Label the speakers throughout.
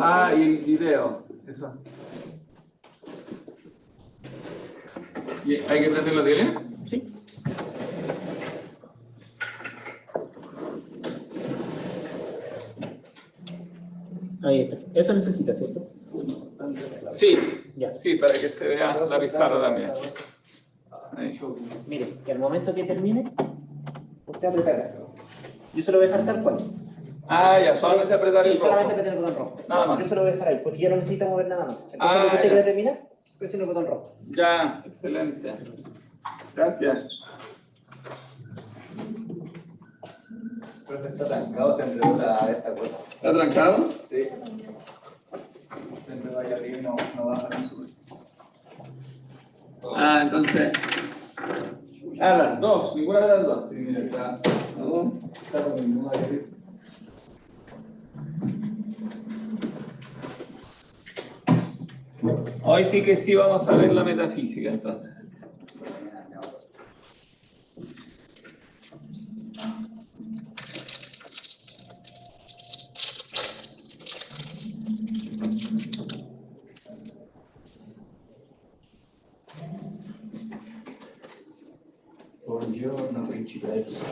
Speaker 1: Ah, y video. Eso. ¿Y hay que prender la tele?
Speaker 2: Sí. Ahí está. Eso necesita, ¿cierto?
Speaker 1: Sí.
Speaker 2: Ya.
Speaker 1: Sí, para que se vea la pizarra también. Ahí.
Speaker 2: Mire, que al momento que termine, usted aprieta acá. Yo se lo voy a dejar tal cual.
Speaker 1: Ah, ya, solamente apretar el rojo.
Speaker 2: Solamente apretar el botón rojo.
Speaker 1: Nada más.
Speaker 2: Yo se lo voy a dejar ahí, porque ya no necesita mover nada más. Entonces, lo que usted quiera terminar, presione el botón rojo.
Speaker 1: Ya, excelente. Gracias.
Speaker 3: Profe, está trancado, se enredó esta cosa.
Speaker 1: ¿Está trancado?
Speaker 3: Sí. Se enredó allá arriba y no baja, no sube.
Speaker 1: Ah, entonces. Ah, las dos, ninguna de las dos.
Speaker 3: Sí, mira, está con ninguna allá arriba.
Speaker 1: Hoy sí que sí vamos a ver la metafísica, entonces.
Speaker 3: Buongiorno, principessa.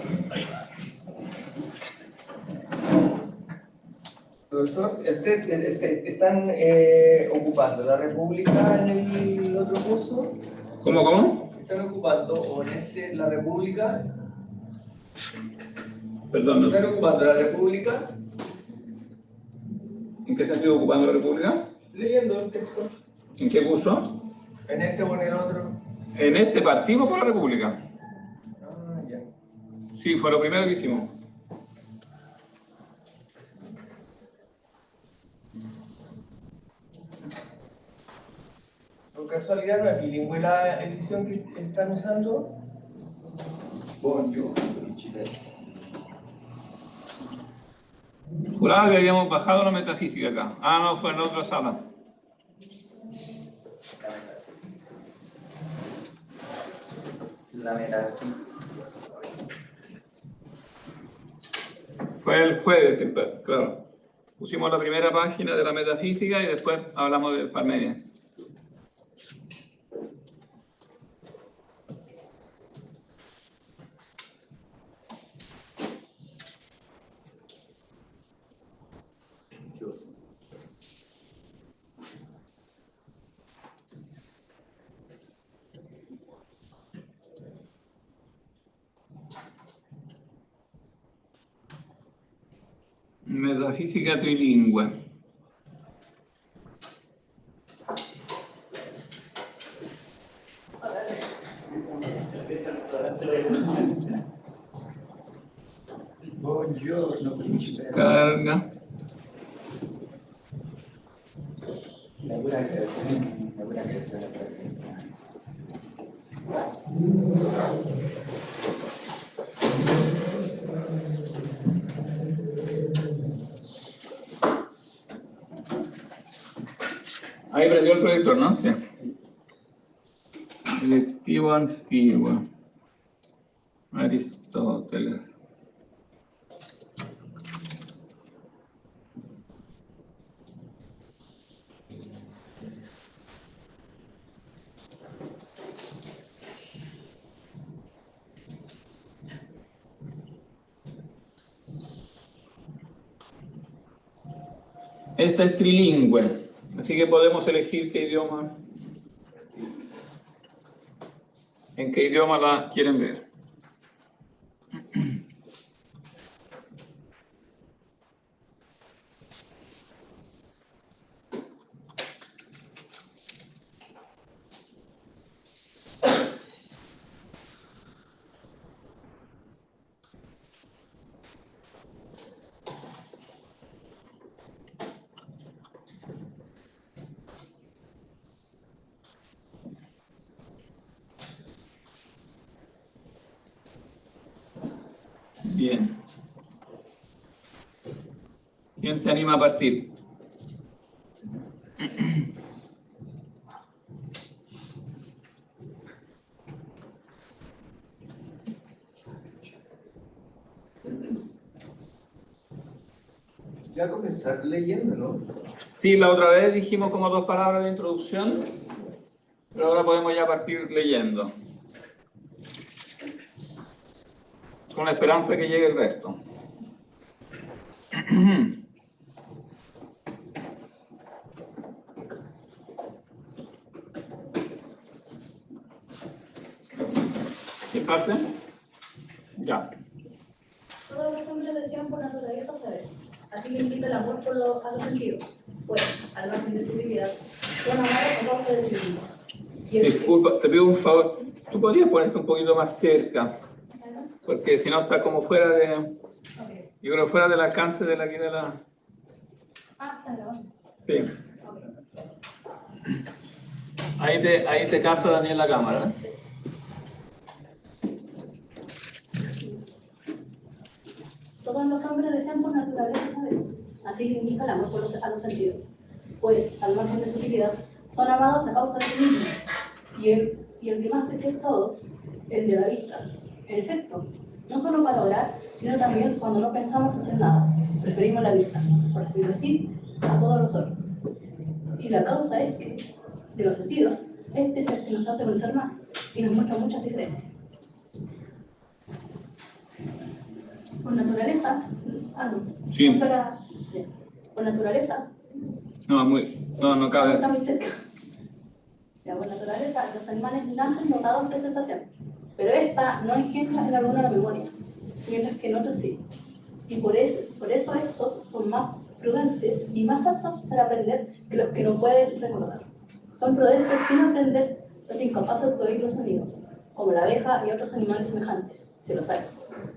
Speaker 3: Profesor, ¿están ocupando la República en el otro curso?
Speaker 1: ¿Cómo?
Speaker 3: ¿Están ocupando o en la República?
Speaker 1: Perdón, no.
Speaker 3: ¿Están ocupando la República?
Speaker 1: ¿En qué sentido ocupando la República?
Speaker 3: Leyendo el texto.
Speaker 1: ¿En qué curso?
Speaker 3: ¿En este o en el otro?
Speaker 1: En este partimos por la República.
Speaker 3: Ah, ya.
Speaker 1: Sí, fue lo primero que hicimos.
Speaker 3: ¿Por casualidad no es bilingüe la edición que están usando? Buongiorno, principessa.
Speaker 1: Juraba que habíamos bajado la metafísica acá. Ah, no, fue en la otra sala.
Speaker 3: La metafísica.
Speaker 1: Fue el jueves, claro. Pusimos la primera página de la metafísica y después hablamos del Parmenides. Metafísica trilingüe.
Speaker 3: Buongiorno, principessa.
Speaker 1: Carga. Ahí prendió el proyector, ¿no? Sí. Electivo antiguo. Aristóteles. Esta es trilingüe, así que podemos elegir qué idioma, en qué idioma la quieren ver. Bien. ¿Quién se anima a partir?
Speaker 3: Ya comenzar leyendo, ¿no?
Speaker 1: Sí, la otra vez dijimos como 2 palabras de introducción, pero ahora podemos ya partir leyendo. Con la esperanza que llegue el resto. ¿Qué parte? Ya.
Speaker 4: Todos los hombres desean por naturaleza saber, así que implica el amor a los sentidos, pues, al margen de su utilidad, son amados a causa de sí mismos.
Speaker 1: Disculpa, te pido un favor. ¿Tú podrías ponerte un poquito más cerca? Porque si no está como fuera de...
Speaker 4: Okay.
Speaker 1: Yo creo fuera del alcance de aquí de la...
Speaker 4: Ah, está grabando.
Speaker 1: Sí.
Speaker 4: Okay.
Speaker 1: Ahí te capta Daniel la cámara, ¿eh?
Speaker 4: Todos los hombres desean por naturaleza saber, así que indica el amor a los sentidos, pues, al margen de su utilidad, son amados a causa de sí mismos. Y el que más desea todos, el de la vista. En efecto, no solo para orar, sino también cuando no pensamos hacer nada, preferimos la vista, por decirlo así, a todos los otros. Y la causa es que, de los sentidos, este es el que nos hace conocer más y nos muestra muchas diferencias. Por naturaleza,
Speaker 1: Sí.
Speaker 4: Por naturaleza,
Speaker 1: No cabe.
Speaker 4: está muy cerca. Ya, por naturaleza, los animales nacen dotados de sensación, pero esta no engendra en alguna la memoria, mientras que en otros sí. Y por eso estos son más prudentes y más aptos para aprender que los que no pueden recordar. Son prudentes sin aprender los incapaces de oír los sonidos, como la abeja y otros animales semejantes, si los hay.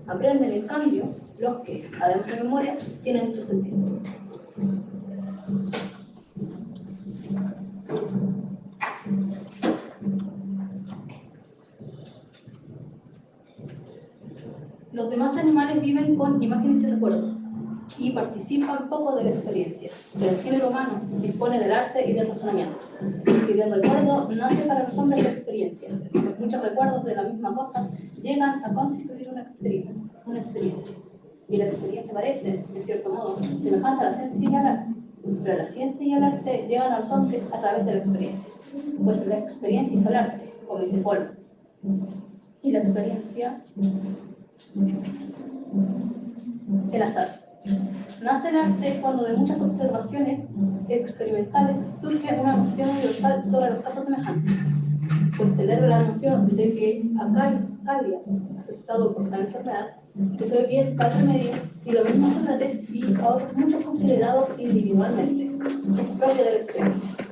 Speaker 4: Aprenden, en cambio, los que, además de memoria, tienen este sentido. Los demás animales viven con imágenes y recuerdos y participan poco de la experiencia, pero el género humano dispone del arte y del razonamiento. Y del recuerdo nace para los hombres la experiencia, pues muchos recuerdos de la misma cosa llegan a constituir una experiencia. Y la experiencia parece, en cierto modo, semejante a la ciencia y al arte, pero la ciencia y el arte llegan a los hombres a través de la experiencia, pues la experiencia es el arte, como dice Paul. Y la experiencia, el azar. Nace el arte cuando de muchas observaciones experimentales surge una noción universal sobre los casos semejantes, pues tener la noción de que acá Calias, afectado por tal enfermedad, que fue bien tal remedio, y lo mismo Sócrates y a otros muchos considerados individualmente, es propio de la experiencia.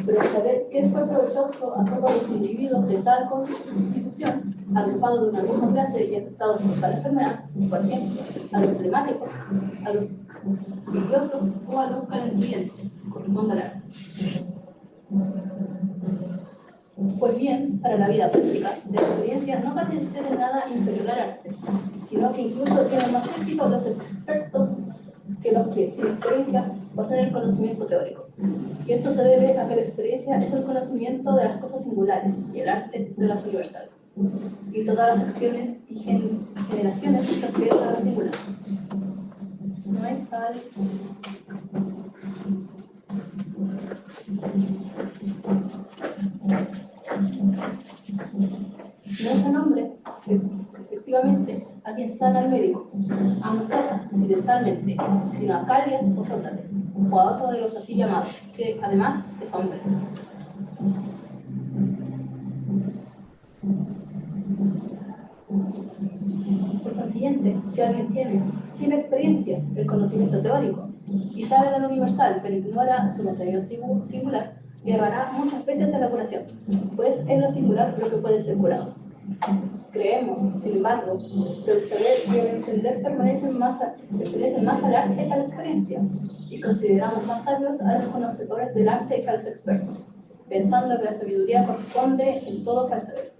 Speaker 4: Pero saber qué fue provechoso a todos los individuos de tal constitución, agrupados de una misma clase y afectados por tal enfermedad, por ejemplo, a los flemáticos, a los biliosos o a los calenturientos, corresponde al arte. Pues bien, para la vida práctica, la experiencia no parece ser en nada inferior al arte, sino que incluso tienen más éxito los expertos que los que, sin experiencia, poseen el conocimiento teórico. Y esto se debe a que la experiencia es el conocimiento de las cosas singulares y el arte de las universales. Y todas las acciones y generaciones se refieren a lo singular. No es algo. No es el hombre, efectivamente, a quien sana el médico, a no ser accidentalmente, sino a Calias o Sócrates, o a otro de los así llamados, que además es hombre. Por consiguiente, si alguien tiene, sin experiencia, el conocimiento teórico, y sabe de lo universal, pero ignora su material singular, errará muchas veces en la curación, pues es lo singular lo que puede ser curado. Creemos, sin embargo, que el saber y el entender pertenecen más al arte que a la experiencia, y consideramos más sabios a los conocedores del arte que a los expertos, pensando que la sabiduría corresponde en todos al saber.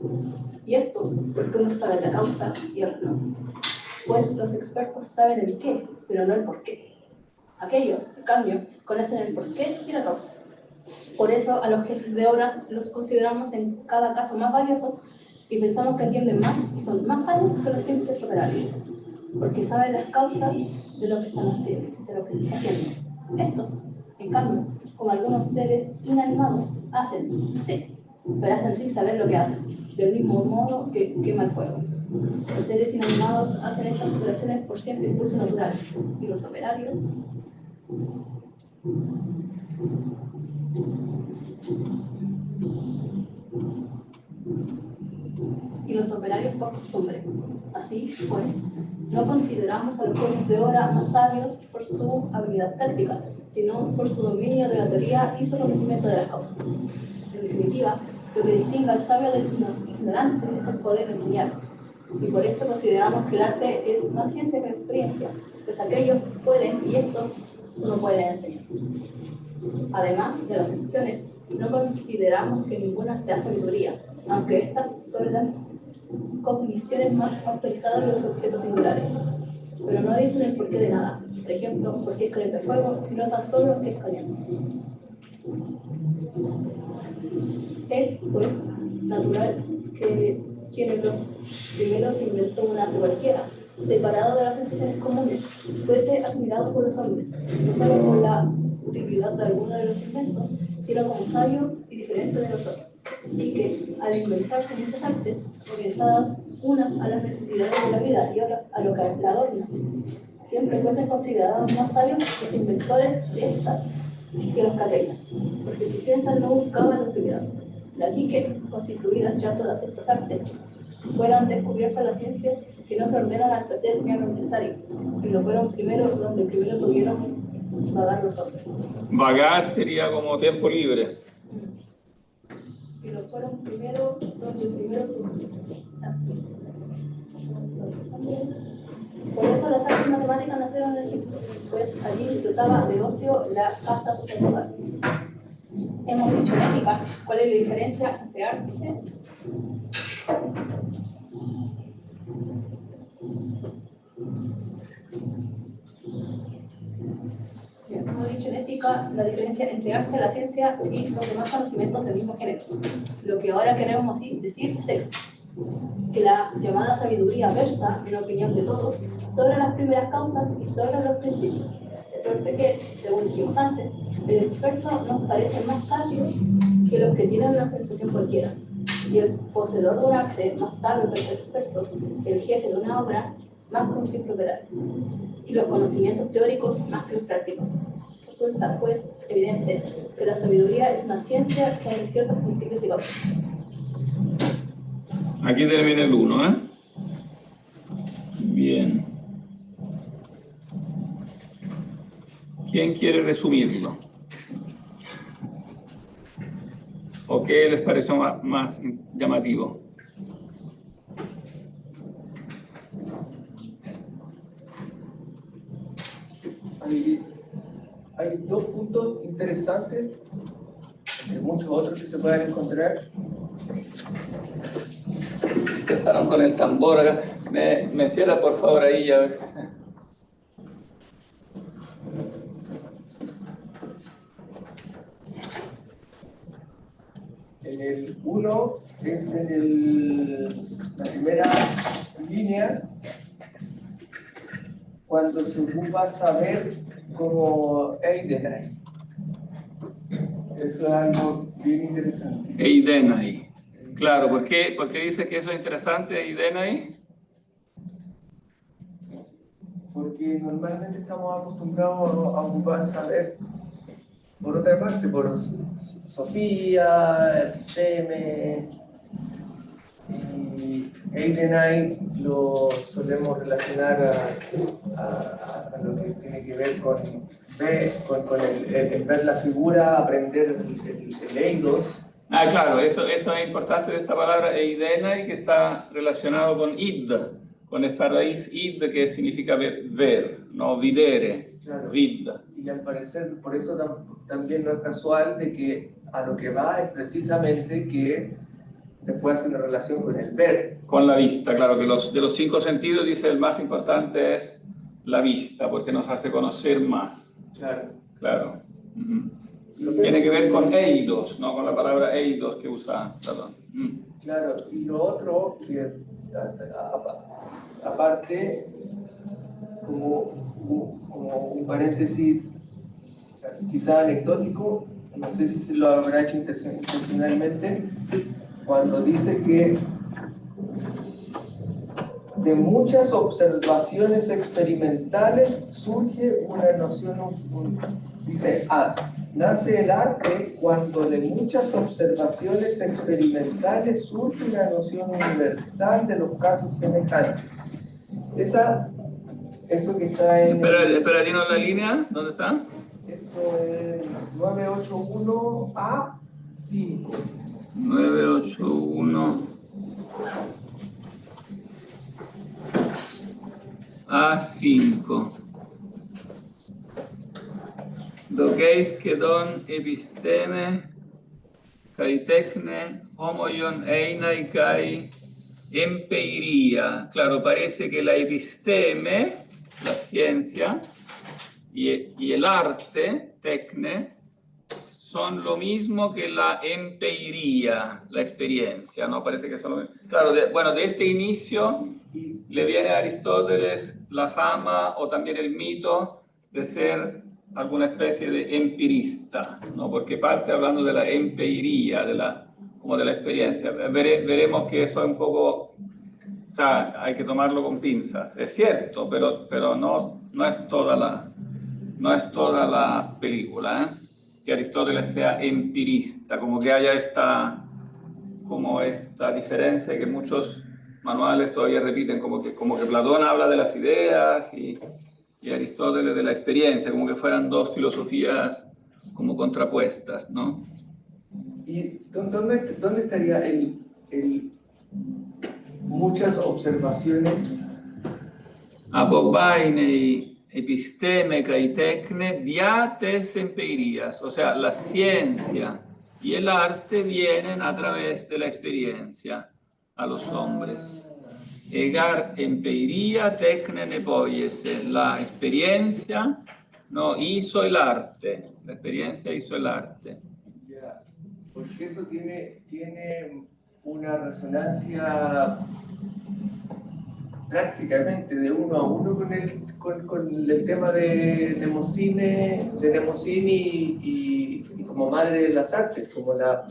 Speaker 4: Y esto porque uno sabe la causa y otros no, pues los expertos saben el qué, pero no el por qué. Aquellos, en cambio, conocen el por qué y la causa. Por eso a los jefes de obra los consideramos en cada caso más valiosos y pensamos que entienden más y son más sabios que los simples operarios. porque sabe las causas de lo que están haciendo, de lo que se está haciendo. Estos, en cambio, como algunos seres inanimados, hacen, sí, pero hacen sin saber lo que hacen, del mismo modo que quema el fuego. Los seres inanimados hacen estas operaciones por simple impulso natural, y los operarios por costumbre. Así pues, no consideramos a los jóvenes de ahora más sabios por su habilidad práctica, sino por su dominio de la teoría y su conocimiento de las causas. En definitiva, lo que distingue al sabio del ignorante es el poder enseñar. Y por esto consideramos que el arte es una ciencia con experiencia, pues aquellos pueden y estos no pueden enseñar. Además de las sensaciones, no consideramos que ninguna sea sabiduría, aunque estas son las cogniciones más autorizadas de los objetos singulares. Pero no dicen el porqué de nada. Por ejemplo, por qué es caliente el fuego, sino tan solo que es caliente. Es, pues, natural que quien primero se inventó un arte cualquiera, separado de las sensaciones comunes, fuese admirado por los hombres, no solo por la utilidad de alguno de los inventos, sino como sabio y diferente de los otros, y que al inventarse muchas artes, orientadas unas a las necesidades de la vida y otras a lo que la adorna, siempre fuesen considerados más sabios los inventores de estas que los que aquellas, porque su ciencia no buscaba la utilidad. De aquí que, constituidas ya todas estas artes, fueran descubiertas las ciencias que no se ordenan al placer ni a lo necesario, y lo fueron primero donde primero tuvieron vagar los hombres.
Speaker 1: Vagar sería como tiempo libre.
Speaker 4: Y lo fueron primero donde primero tuvieron. Por eso las artes matemáticas nacieron en Egipto, pues allí disfrutaba de ocio la casta sacerdotal. Hemos dicho en ética cuál es la diferencia entre arte y ética. Hemos dicho en ética la diferencia entre arte, la ciencia y los demás conocimientos del mismo género. Lo que ahora queremos decir es esto: que la llamada sabiduría versa, en opinión de todos, sobre las primeras causas y sobre los principios. De suerte que, según dijimos antes, el experto nos parece más sabio que los que tienen una sensación cualquiera, y el poseedor de un arte más sabio que los expertos, el jefe de una obra más que un simple operario, y los conocimientos teóricos más que los prácticos. Resulta, pues, evidente que la sabiduría es una ciencia sobre ciertos principios y causas.
Speaker 1: Aquí termina el 1, ¿eh? Bien. ¿Quién quiere resumirlo? ¿O qué les pareció más llamativo?
Speaker 3: Hay dos puntos interesantes, entre muchos otros que se pueden encontrar.
Speaker 1: Empezaron con el tambor acá. Me cierra por favor ahí a ver si se...
Speaker 3: En el 1 es en la primera línea, cuando se ocupa saber como Eidenai. Eso es algo bien interesante.
Speaker 1: Eidenai. Claro, ¿por qué dice que eso es interesante, Eidenai?
Speaker 3: Porque normalmente estamos acostumbrados a ocupar saber, por otra parte, por Sofía, Episteme, y Eidenai lo solemos relacionar a lo que tiene que ver con el ver la figura, aprender el eidos.
Speaker 1: Ah, claro, eso es importante de esta palabra Eidenai, que está relacionado con id, con esta raíz id que significa ver, no videre,
Speaker 3: Claro.
Speaker 1: vid.
Speaker 3: Y al parecer, por eso también no es casual de que a lo que va es precisamente que después hace una relación con el ver.
Speaker 1: Con la vista, claro, que de los 5 sentidos, dice, el más importante es la vista, porque nos hace conocer más.
Speaker 3: Claro.
Speaker 1: Claro. Tiene que ver con eidos, no con la palabra eidos que usa Platón.
Speaker 3: Claro, y lo otro, que aparte, como un paréntesis quizá anecdótico, no sé si se lo habrá hecho intencionalmente, cuando dice que de muchas observaciones experimentales surge una noción, dice, nace el arte cuando de muchas observaciones experimentales surge una noción universal de los casos semejantes. Eso que está en...
Speaker 1: Espera, dinos la línea, ¿dónde está?
Speaker 3: Eso es 981A5.
Speaker 1: 981 A5. Dogeis kedon episteme kai techne homoion einai kai empeiria. Claro, parece que la episteme, la ciencia, y el arte, techne, son lo mismo que la empeiría, la experiencia, ¿no? Parece que son lo mismo. Claro, de este inicio le viene a Aristóteles la fama o también el mito de ser alguna especie de empirista, ¿no? Porque parte hablando de la empeiría, como de la experiencia. Veremos que eso es un poco, o sea, hay que tomarlo con pinzas. Es cierto, pero no es toda la película, ¿eh? Que Aristóteles sea empirista, como que haya esta diferencia que muchos manuales todavía repiten, como que Platón habla de las ideas y Aristóteles de la experiencia, como que fueran dos filosofías como contrapuestas, ¿no?
Speaker 3: ¿Y dónde estaría el muchas observaciones?
Speaker 1: Abobainei episteme kai techne diates empeirías, o sea, la ciencia y el arte vienen a través de la experiencia a los hombres. Egar empeiría techne nepoiese, la experiencia no hizo el arte, la experiencia hizo el arte.
Speaker 3: Ya, porque eso tiene una resonancia prácticamente de uno a uno con el tema de Mnemosine y como madre de las artes, como la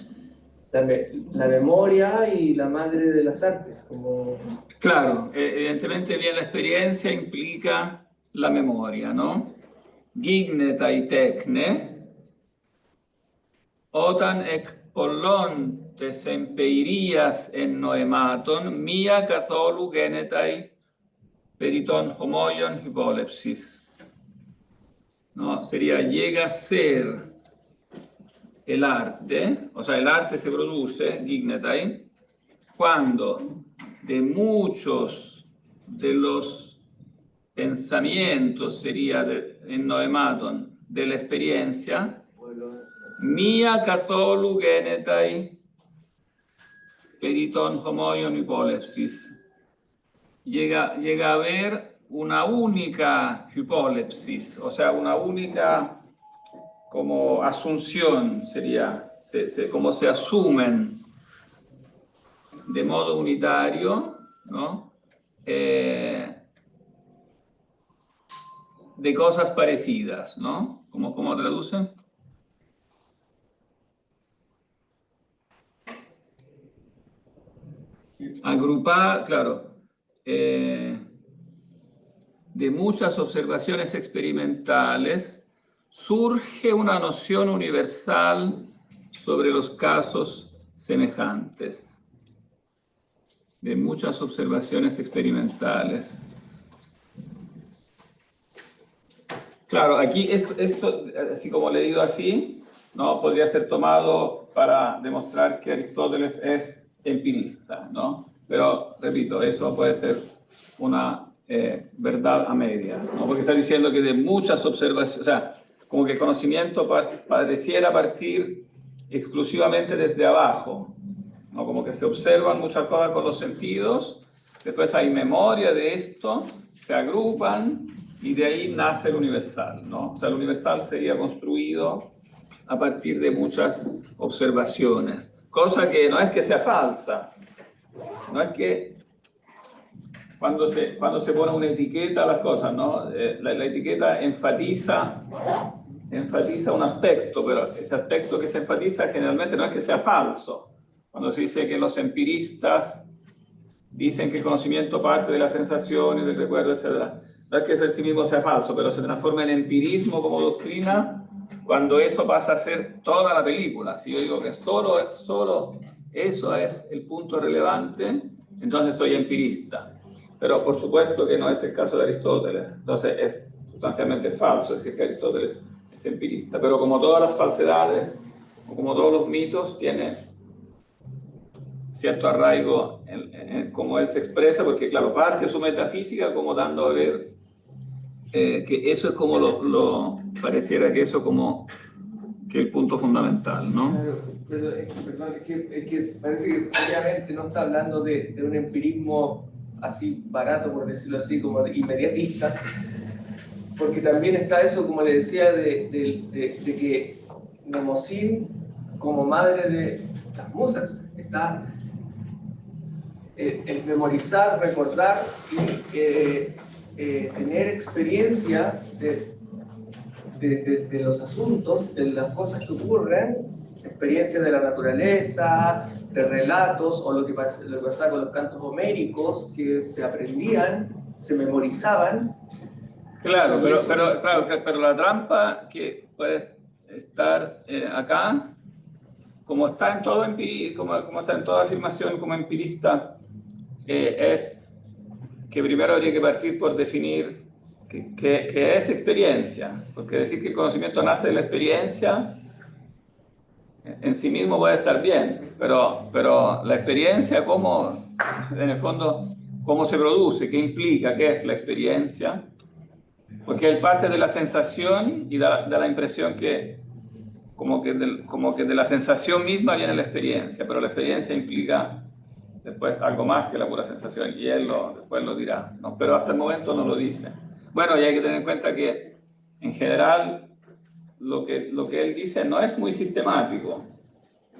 Speaker 3: memoria y la madre de las artes. Como...
Speaker 1: Claro, evidentemente bien la experiencia implica la memoria, ¿no? Gignetai techne, otan ek pollon tes empeirías en noematon, mia catholu genetai periton homoion hypolepsis. ¿No? Sería, llega a ser el arte, o sea, el arte se produce, gignetai, cuando de muchos de los pensamientos, sería en noematon, de la experiencia, mia catholu genetai periton homoion hypolepsis. Llega a haber una única hypolepsis, o sea, una única como asunción, sería, como se asumen de modo unitario, ¿no? De cosas parecidas, ¿no? ¿Cómo traducen? Agrupar, claro, de muchas observaciones experimentales surge una noción universal sobre los casos semejantes. De muchas observaciones experimentales. Claro, aquí esto, así como leído así, ¿no? Podría ser tomado para demostrar que Aristóteles es empirista, ¿no? Pero, repito, eso puede ser una verdad a medias, ¿no? Porque está diciendo que de muchas observaciones, o sea, como que el conocimiento pareciera partir exclusivamente desde abajo, ¿no? Como que se observan muchas cosas con los sentidos, después hay memoria de esto, se agrupan y de ahí nace el universal, ¿no? O sea, el universal sería construido a partir de muchas observaciones, cosa que no es que sea falsa, no es que cuando se pone una etiqueta a las cosas, ¿no? La etiqueta enfatiza un aspecto, pero ese aspecto que se enfatiza generalmente no es que sea falso. Cuando se dice que los empiristas dicen que el conocimiento parte de la sensación y del recuerdo, etc. No es que eso en sí mismo sea falso, pero se transforma en empirismo como doctrina cuando eso pasa a ser toda la película. Si yo digo que solo eso es el punto relevante, entonces soy empirista. Pero por supuesto que no es el caso de Aristóteles. Entonces es sustancialmente falso decir que Aristóteles es empirista. Pero como todas las falsedades, o como todos los mitos, tiene cierto arraigo en cómo él se expresa, porque claro, parte su metafísica como dando a ver que eso es como pareciera que eso como que el punto fundamental, ¿no?
Speaker 3: Pero, perdón, es que parece que obviamente no está hablando de un empirismo así barato, por decirlo así, como inmediatista, porque también está eso, como le decía, de que Mnemosyne, como madre de las musas, está el memorizar, recordar y tener experiencia de los asuntos, de las cosas que ocurren, experiencia de la naturaleza, de relatos, o lo que pasaba con los cantos homéricos, que se aprendían, se memorizaban.
Speaker 1: Claro, pero la trampa que puede estar acá, como está en todo como está en toda afirmación como empirista, es que primero habría que partir por definir qué es experiencia, porque decir que el conocimiento nace de la experiencia en sí mismo puede estar bien, pero la experiencia, cómo, en el fondo, cómo se produce, qué implica, qué es la experiencia, porque él parte de la sensación y da la impresión que como que de la sensación misma viene la experiencia, pero la experiencia implica después algo más que la pura sensación, y él después lo dirá, ¿no? Pero hasta el momento no lo dice. Bueno, y hay que tener en cuenta que en general lo que él dice no es muy sistemático.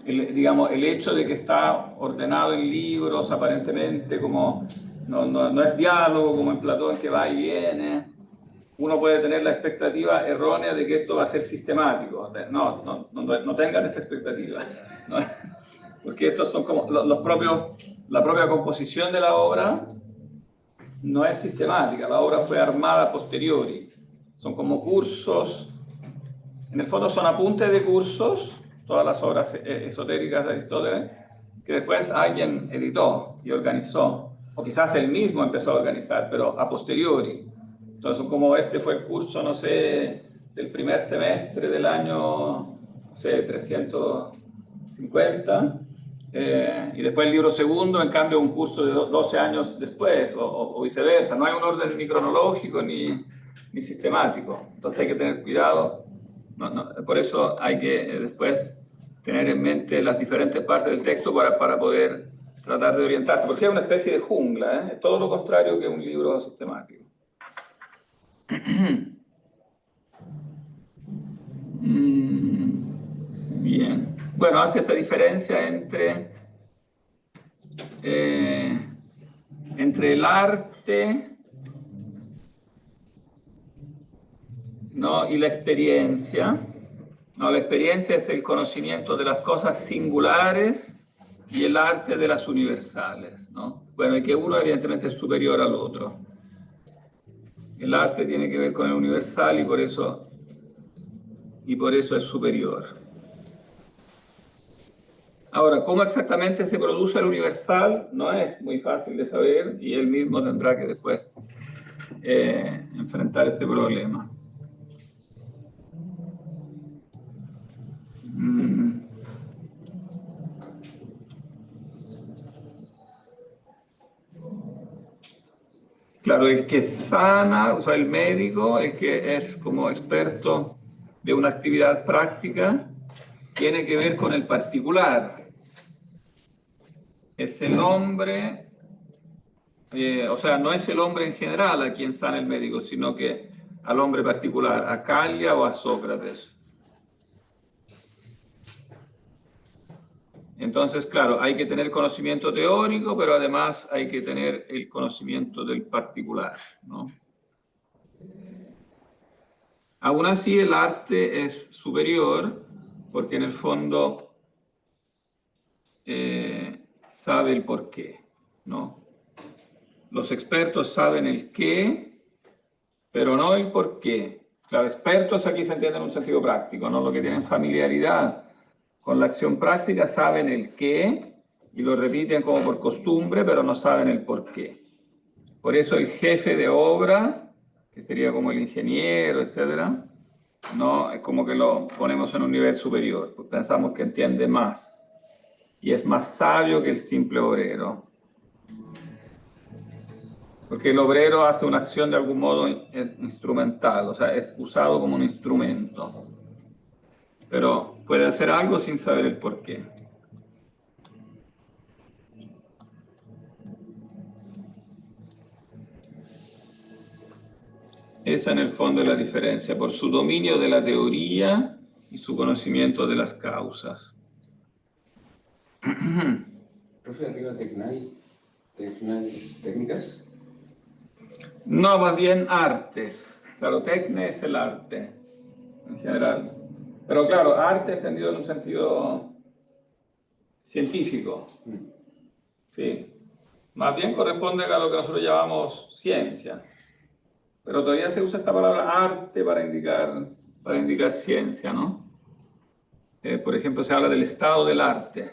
Speaker 1: Digamos, el hecho de que está ordenado en libros, aparentemente, como no es diálogo, como en Platón, que va y viene, uno puede tener la expectativa errónea de que esto va a ser sistemático. No tengan esa expectativa, ¿no? Porque estos son como la propia composición de la obra no es sistemática, la obra fue armada a posteriori, son como cursos, en el fondo son apuntes de cursos, todas las obras esotéricas de Aristóteles, que después alguien editó y organizó, o quizás él mismo empezó a organizar, pero a posteriori. Entonces, como este fue el curso, no sé, del primer semestre del año, no sé, 350, y después el libro segundo, en cambio, un curso de 12 años después, o viceversa. No hay un orden ni cronológico ni sistemático. Entonces hay que tener cuidado. Por eso hay que después tener en mente las diferentes partes del texto para poder tratar de orientarse, porque es una especie de jungla, ¿eh? Es todo lo contrario que un libro sistemático. Bien. Bueno, hace esta diferencia entre el arte, ¿no?, y la experiencia. No, la experiencia es el conocimiento de las cosas singulares y el arte de las universales, ¿no? Bueno, y que uno evidentemente es superior al otro. El arte tiene que ver con el universal y por eso es superior. Ahora, ¿cómo exactamente se produce el universal? No es muy fácil de saber y él mismo tendrá que después enfrentar este problema. Claro, el que sana, o sea, el médico, el que es como experto de una actividad práctica, tiene que ver con el particular. Es el hombre, o sea, no es el hombre en general a quien sana el médico, sino que al hombre particular, a Calia o a Sócrates. Entonces, claro, hay que tener conocimiento teórico, pero además hay que tener el conocimiento del particular, ¿no? Aún así, el arte es superior porque en el fondo sabe el porqué, ¿no? Los expertos saben el qué, pero no el porqué. Claro, expertos aquí se entiende en un sentido práctico, ¿no? Los que tienen familiaridad con la acción práctica saben el qué y lo repiten como por costumbre, pero no saben el porqué. Por eso el jefe de obra, que sería como el ingeniero, etcétera, no, es como que lo ponemos en un nivel superior, pues pensamos que entiende más y es más sabio que el simple obrero. Porque el obrero hace una acción de algún modo instrumental, o sea, es usado como un instrumento. Pero puede hacer algo sin saber el porqué. Esa en el fondo es la diferencia, por su dominio de la teoría y su conocimiento de las causas.
Speaker 5: Profe, arriba técnicas.
Speaker 1: No, más bien artes. Claro, tecne es el arte, en general. Pero claro, arte entendido en un sentido científico. Sí. Más bien corresponde a lo que nosotros llamamos ciencia. Pero todavía se usa esta palabra arte para indicar ciencia, ¿no? Por ejemplo, se habla del estado del arte.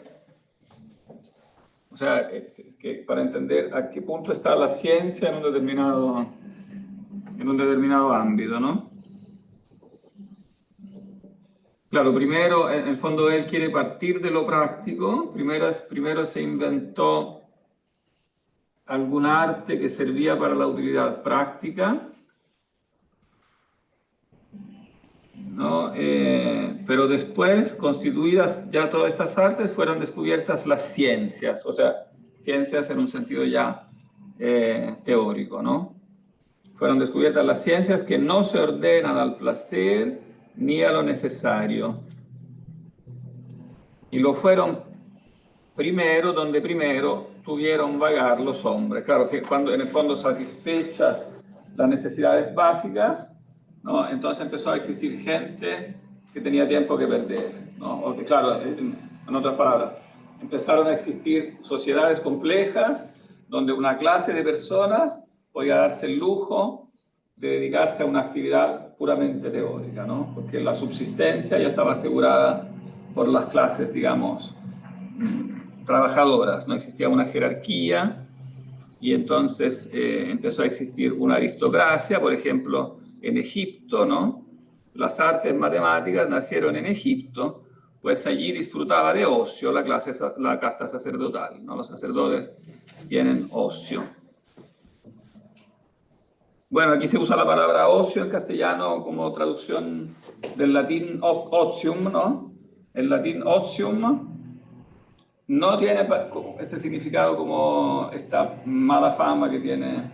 Speaker 1: O sea, que para entender a qué punto está la ciencia en un determinado ámbito, ¿no? Claro, primero, en el fondo él quiere partir de lo práctico. Primero se inventó algún arte que servía para la utilidad práctica, ¿no? Pero después, constituidas ya todas estas artes, fueron descubiertas las ciencias, o sea, ciencias en un sentido ya teórico, ¿no? Fueron descubiertas las ciencias que no se ordenan al placer ni a lo necesario. Y lo fueron donde primero tuvieron vagar los hombres. Claro, que cuando en el fondo satisfechas las necesidades básicas, ¿no? Entonces empezó a existir gente que tenía tiempo que perder, ¿no? O que, claro, en otras palabras, empezaron a existir sociedades complejas donde una clase de personas podía darse el lujo de dedicarse a una actividad puramente teórica, ¿no? Porque la subsistencia ya estaba asegurada por las clases, digamos, trabajadoras, no existía una jerarquía y entonces empezó a existir una aristocracia, por ejemplo, en Egipto, ¿no? Las artes matemáticas nacieron en Egipto, pues allí disfrutaba de ocio la casta sacerdotal, ¿no? Los sacerdotes tienen ocio. Bueno, aquí se usa la palabra ocio en castellano como traducción del latín otium, ¿no? El latín otium no tiene este significado como esta mala fama que tiene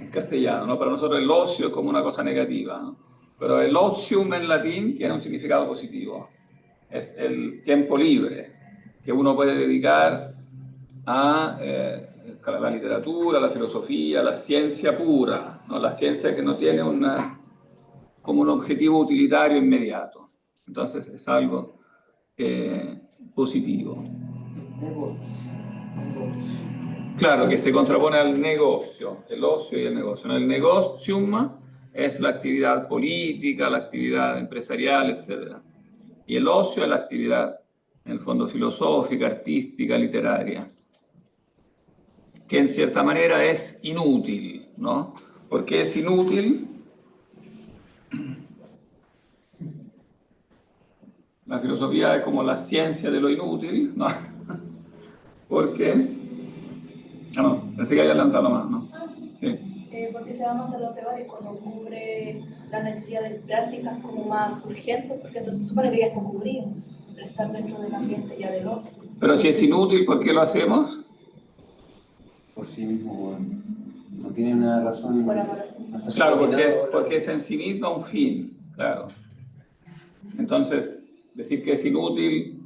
Speaker 1: en castellano, ¿no? Para nosotros el ocio es como una cosa negativa, ¿no? Pero el otium en latín tiene un significado positivo. Es el tiempo libre que uno puede dedicar a la literatura, la filosofía, la ciencia pura, ¿no? La ciencia que no tiene como un objetivo utilitario inmediato. Entonces es algo positivo. Claro, que se contrapone al negocio, el ocio y el negocio. ¿No? El negocium es la actividad política, la actividad empresarial, etc. Y el ocio es la actividad, en el fondo, filosófica, artística, literaria, que en cierta manera es inútil, ¿no? ¿Por qué es inútil? La filosofía es como la ciencia de lo inútil, ¿no? ¿Por qué? Ah, no, pensé que había adelantado más, ¿no? Sí.
Speaker 4: Porque se va más a lo teórico, no cubre las necesidades prácticas como más urgentes, porque eso se supone que ya está cubrido, estar dentro del ambiente ya del ocio.
Speaker 1: Pero si es inútil, ¿por qué lo hacemos?
Speaker 5: Por sí mismo, no tiene una razón.
Speaker 4: Por amor a sí.
Speaker 5: No está
Speaker 1: Claro,
Speaker 5: subordinado,
Speaker 1: porque es en sí misma un fin, claro. Entonces, decir que es inútil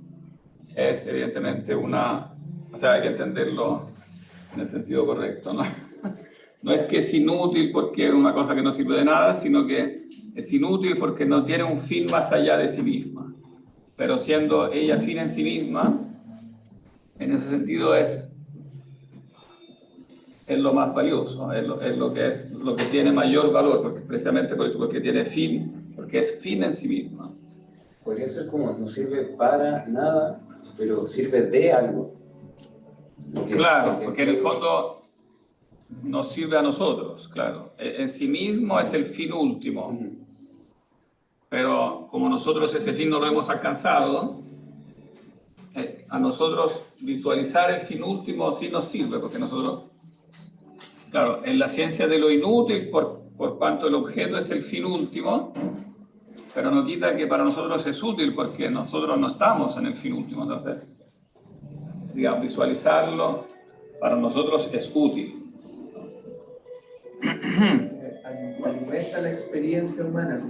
Speaker 1: es evidentemente una, o sea, hay que entenderlo en el sentido correcto, ¿no? No es que es inútil porque es una cosa que no sirve de nada, sino que es inútil porque no tiene un fin más allá de sí misma. Pero siendo ella fin en sí misma, en ese sentido es lo más valioso, es lo que tiene mayor valor, porque precisamente por eso, porque tiene fin, porque es fin en sí misma.
Speaker 5: Podría ser como no sirve para nada, pero sirve de algo.
Speaker 1: Claro, porque en el fondo nos sirve a nosotros, claro. En sí mismo es el fin último, pero como nosotros ese fin no lo hemos alcanzado, a nosotros visualizar el fin último sí nos sirve, porque nosotros, claro, en la ciencia de lo inútil, por cuanto el objeto es el fin último, pero no quita que para nosotros es útil, porque nosotros no estamos en el fin último, entonces, digamos, visualizarlo para nosotros es útil.
Speaker 3: Alimenta la experiencia humana.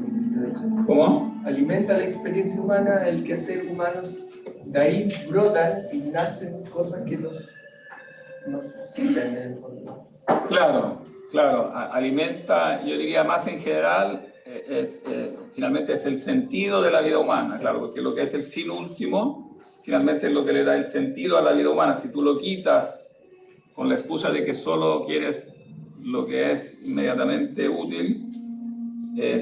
Speaker 1: ¿Cómo?
Speaker 3: Alimenta la experiencia humana, el quehacer humanos. De ahí brotan y nacen cosas que nos sirven en el fondo.
Speaker 1: Claro, claro. Alimenta, yo diría más en general, finalmente es el sentido de la vida humana, claro, porque lo que es el fin último, finalmente es lo que le da el sentido a la vida humana. Si tú lo quitas con la excusa de que solo quieres lo que es inmediatamente útil,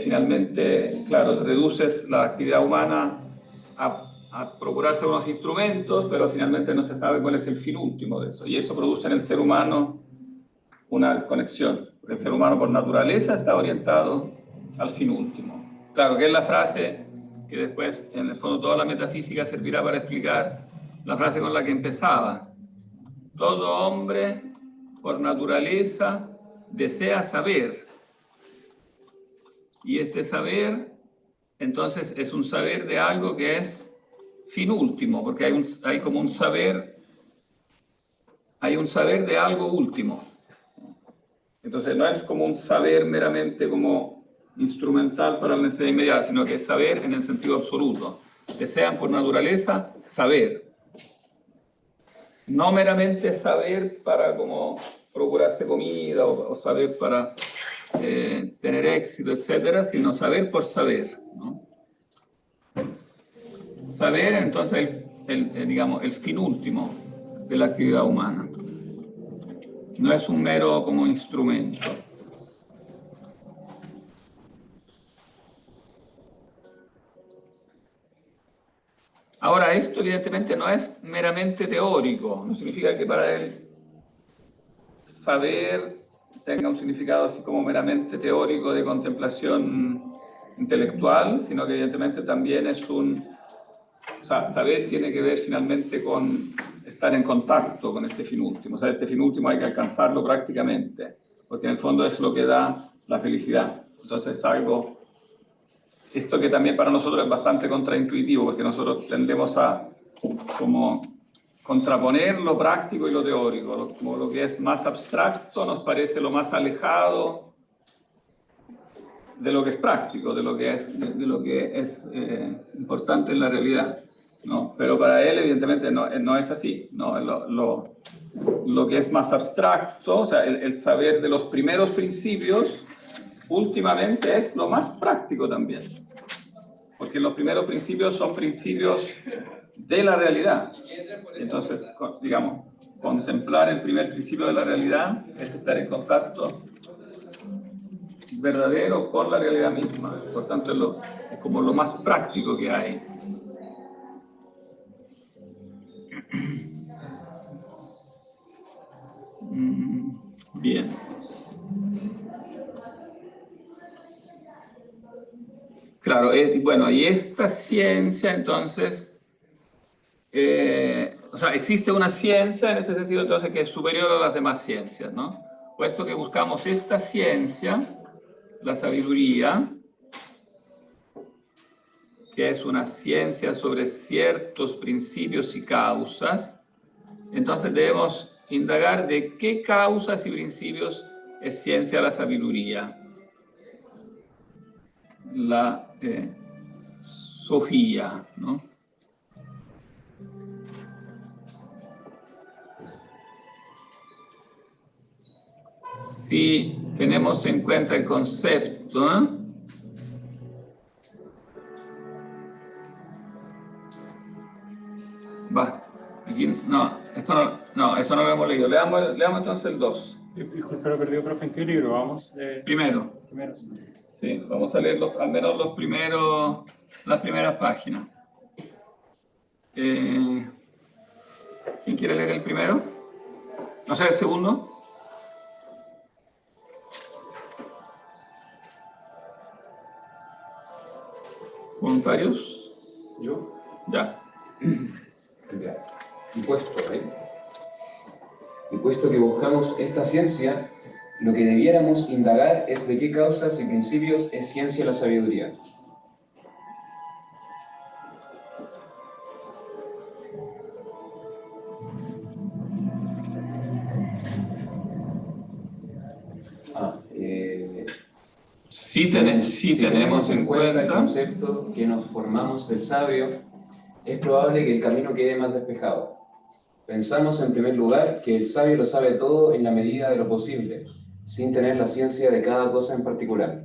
Speaker 1: finalmente, claro, reduces la actividad humana a procurarse unos instrumentos, pero finalmente no se sabe cuál es el fin último de eso. Y eso produce en el ser humano una desconexión, porque el ser humano por naturaleza está orientado al fin último. Claro, que es la frase que después, en el fondo, toda la metafísica servirá para explicar la frase con la que empezaba. Todo hombre, por naturaleza, desea saber. Y este saber, entonces, es un saber de algo que es fin último, porque hay como un saber, hay un saber de algo último. Entonces, no es como un saber meramente como instrumental para la necesidad inmediata, sino que es saber en el sentido absoluto. Desean por naturaleza saber. No meramente saber para como procurarse comida o saber para tener éxito, etcétera, sino saber por saber, ¿no? Saber, entonces, digamos, el fin último de la actividad humana. No es un mero como instrumento. Ahora, esto evidentemente no es meramente teórico, no significa que para él saber tenga un significado así como meramente teórico de contemplación intelectual, sino que evidentemente también es o sea, saber tiene que ver finalmente con estar en contacto con este fin último. O sea, este fin último hay que alcanzarlo prácticamente, porque en el fondo es lo que da la felicidad. Entonces es algo, esto que también para nosotros es bastante contraintuitivo, porque nosotros tendemos a como contraponer lo práctico y lo teórico. Como lo que es más abstracto nos parece lo más alejado de lo que es práctico, de lo que es importante en la realidad, ¿no? Pero para él evidentemente no es así, ¿no? Lo que es más abstracto, o sea, el saber de los primeros principios, últimamente es lo más práctico también, porque los primeros principios son principios de la realidad. Entonces, digamos, contemplar el primer principio de la realidad es estar en contacto verdadero con la realidad misma. Por tanto, es como lo más práctico que hay. Bien. Claro, bueno, y esta ciencia, entonces, o sea, existe una ciencia en este sentido, entonces, que es superior a las demás ciencias, ¿no? Puesto que buscamos esta ciencia, la sabiduría, que es una ciencia sobre ciertos principios y causas, entonces debemos indagar de qué causas y principios es ciencia la sabiduría. La Sofía, ¿no? si tenemos en cuenta el concepto, va, aquí no, esto no, no, eso no lo hemos leído. Leamos entonces el 2.
Speaker 6: Disculpe, lo perdido, profe, ¿en qué libro vamos?
Speaker 1: Primero.
Speaker 6: Primero.
Speaker 1: Sí, vamos a leer al menos las primeras páginas. ¿Quién quiere leer el primero? O sea, el segundo. ¿Voluntarios?
Speaker 5: ¿Yo?
Speaker 1: Ya.
Speaker 5: Ya. Y puesto que buscamos esta ciencia, lo que debiéramos indagar es de qué causas y principios es ciencia la sabiduría.
Speaker 1: Si tenemos en cuenta
Speaker 5: el concepto que nos formamos del sabio, es probable que el camino quede más despejado. Pensamos en primer lugar que el sabio lo sabe todo en la medida de lo posible, sin tener la ciencia de cada cosa en particular.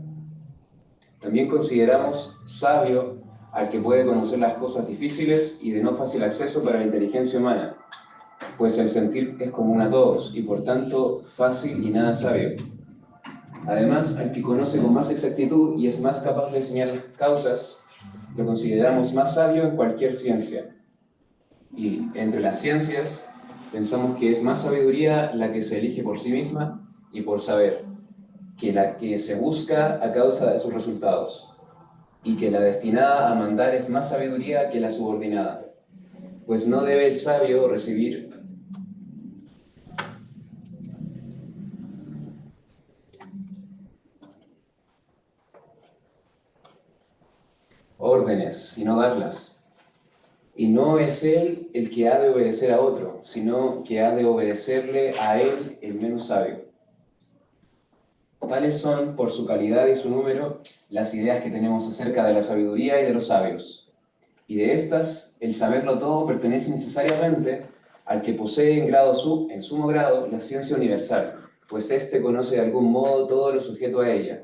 Speaker 5: También consideramos sabio al que puede conocer las cosas difíciles y de no fácil acceso para la inteligencia humana, pues el sentir es común a todos y por tanto fácil y nada sabio. Además, al que conoce con más exactitud y es más capaz de enseñar las causas, lo consideramos más sabio en cualquier ciencia. Y entre las ciencias, pensamos que es más sabiduría la que se elige por sí misma y por saber, que la que se busca a causa de sus resultados, y que la destinada a mandar es más sabiduría que la subordinada, pues no debe el sabio recibir órdenes, sino darlas. Y no es él el que ha de obedecer a otro, sino que ha de obedecerle a él el menos sabio. Tales son, por su calidad y su número, las ideas que tenemos acerca de la sabiduría y de los sabios. Y de estas, el saberlo todo pertenece necesariamente al que posee en sumo grado la ciencia universal, pues éste conoce de algún modo todo lo sujeto a ella.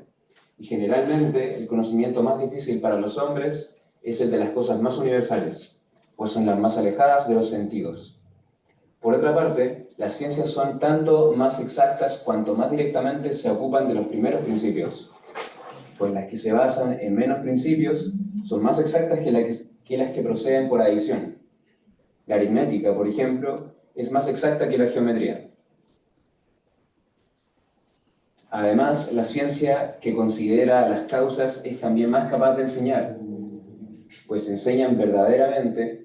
Speaker 5: Y generalmente, el conocimiento más difícil para los hombres es el de las cosas más universales, pues son las más alejadas de los sentidos. Por otra parte, las ciencias son tanto más exactas cuanto más directamente se ocupan de los primeros principios, pues las que se basan en menos principios son más exactas que las que proceden por adición. La aritmética, por ejemplo, es más exacta que la geometría. Además, la ciencia que considera las causas es también más capaz de enseñar, pues enseñan verdaderamente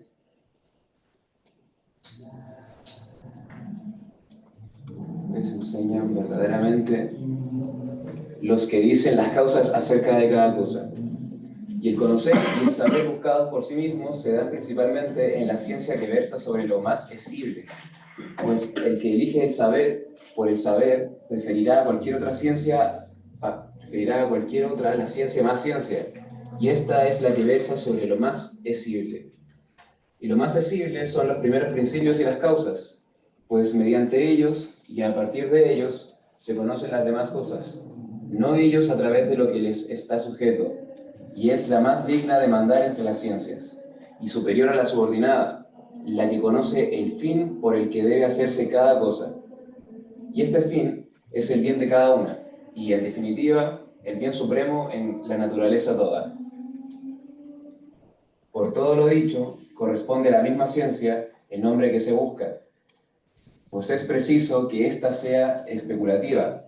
Speaker 5: los que dicen las causas acerca de cada cosa. Y el conocer y el saber buscados por sí mismos se dan principalmente en la ciencia que versa sobre lo más esible, pues el que elige el saber por el saber preferirá a cualquier otra la ciencia más ciencia, y esta es la que versa sobre lo más esible. Y lo más esible son los primeros principios y las causas, pues mediante ellos y a partir de ellos se conocen las demás cosas, no ellos a través de lo que les está sujeto, y es la más digna de mandar entre las ciencias, y superior a la subordinada, la que conoce el fin por el que debe hacerse cada cosa. Y este fin es el bien de cada una, y en definitiva, el bien supremo en la naturaleza toda. Por todo lo dicho, corresponde a la misma ciencia el nombre que se busca, pues es preciso que ésta sea especulativa.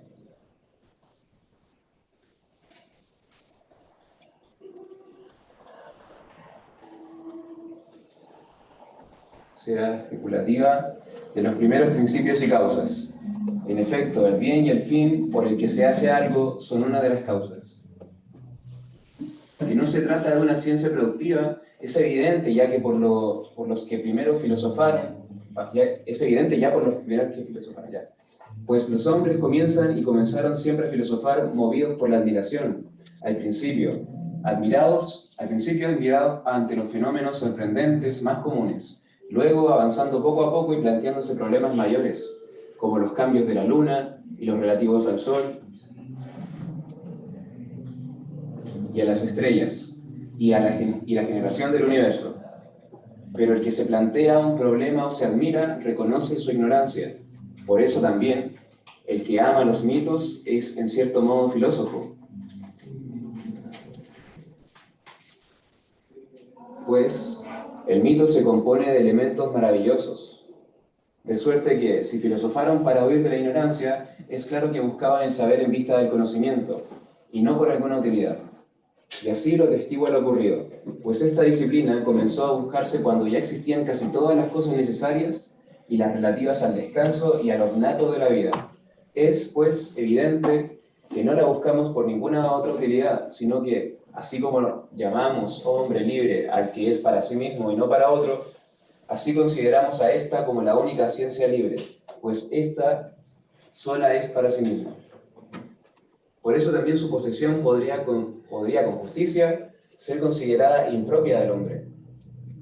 Speaker 5: De los primeros principios y causas. En efecto, el bien y el fin por el que se hace algo son una de las causas. Que no se trata de una ciencia productiva es evidente ya por los que primero filosofaron, pues los hombres comenzaron siempre a filosofar movidos por la admiración, al principio admirados ante los fenómenos sorprendentes más comunes, luego avanzando poco a poco y planteándose problemas mayores, como los cambios de la luna, y los relativos al Sol y a las estrellas y la generación del universo. Pero el que se plantea un problema o se admira reconoce su ignorancia. Por eso también el que ama los mitos es en cierto modo filósofo. Pues el mito se compone de elementos maravillosos, de suerte que si filosofaron para huir de la ignorancia, es claro que buscaban el saber en vista del conocimiento, y no por alguna utilidad. Y así lo atestigua lo ocurrido, pues esta disciplina comenzó a buscarse cuando ya existían casi todas las cosas necesarias y las relativas al descanso y al ornato de la vida. Es, pues, evidente que no la buscamos por ninguna otra utilidad, sino que, así como llamamos hombre libre al que es para sí mismo y no para otro, así consideramos a esta como la única ciencia libre, pues esta sola es para sí misma. Por eso también su posesión podría con justicia ser considerada impropia del hombre,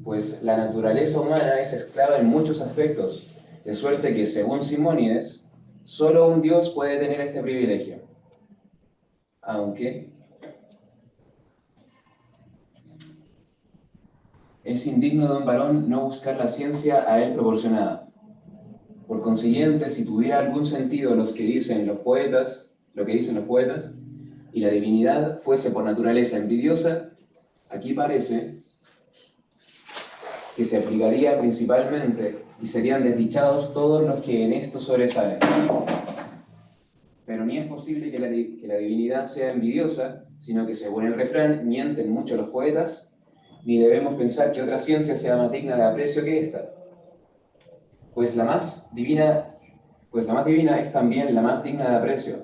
Speaker 5: pues la naturaleza humana es esclava en muchos aspectos, de suerte que, según Simónides, solo un Dios puede tener este privilegio. Aunque es indigno de un varón no buscar la ciencia a él proporcionada. Por consiguiente, si tuviera algún sentido lo que dicen los poetas, y la divinidad fuese por naturaleza envidiosa, aquí parece que se aplicaría principalmente y serían desdichados todos los que en esto sobresalen. Pero ni es posible que la divinidad sea envidiosa, sino que, según el refrán, mienten mucho los poetas, ni debemos pensar que otra ciencia sea más digna de aprecio que esta. Pues la más divina es también la más digna de aprecio.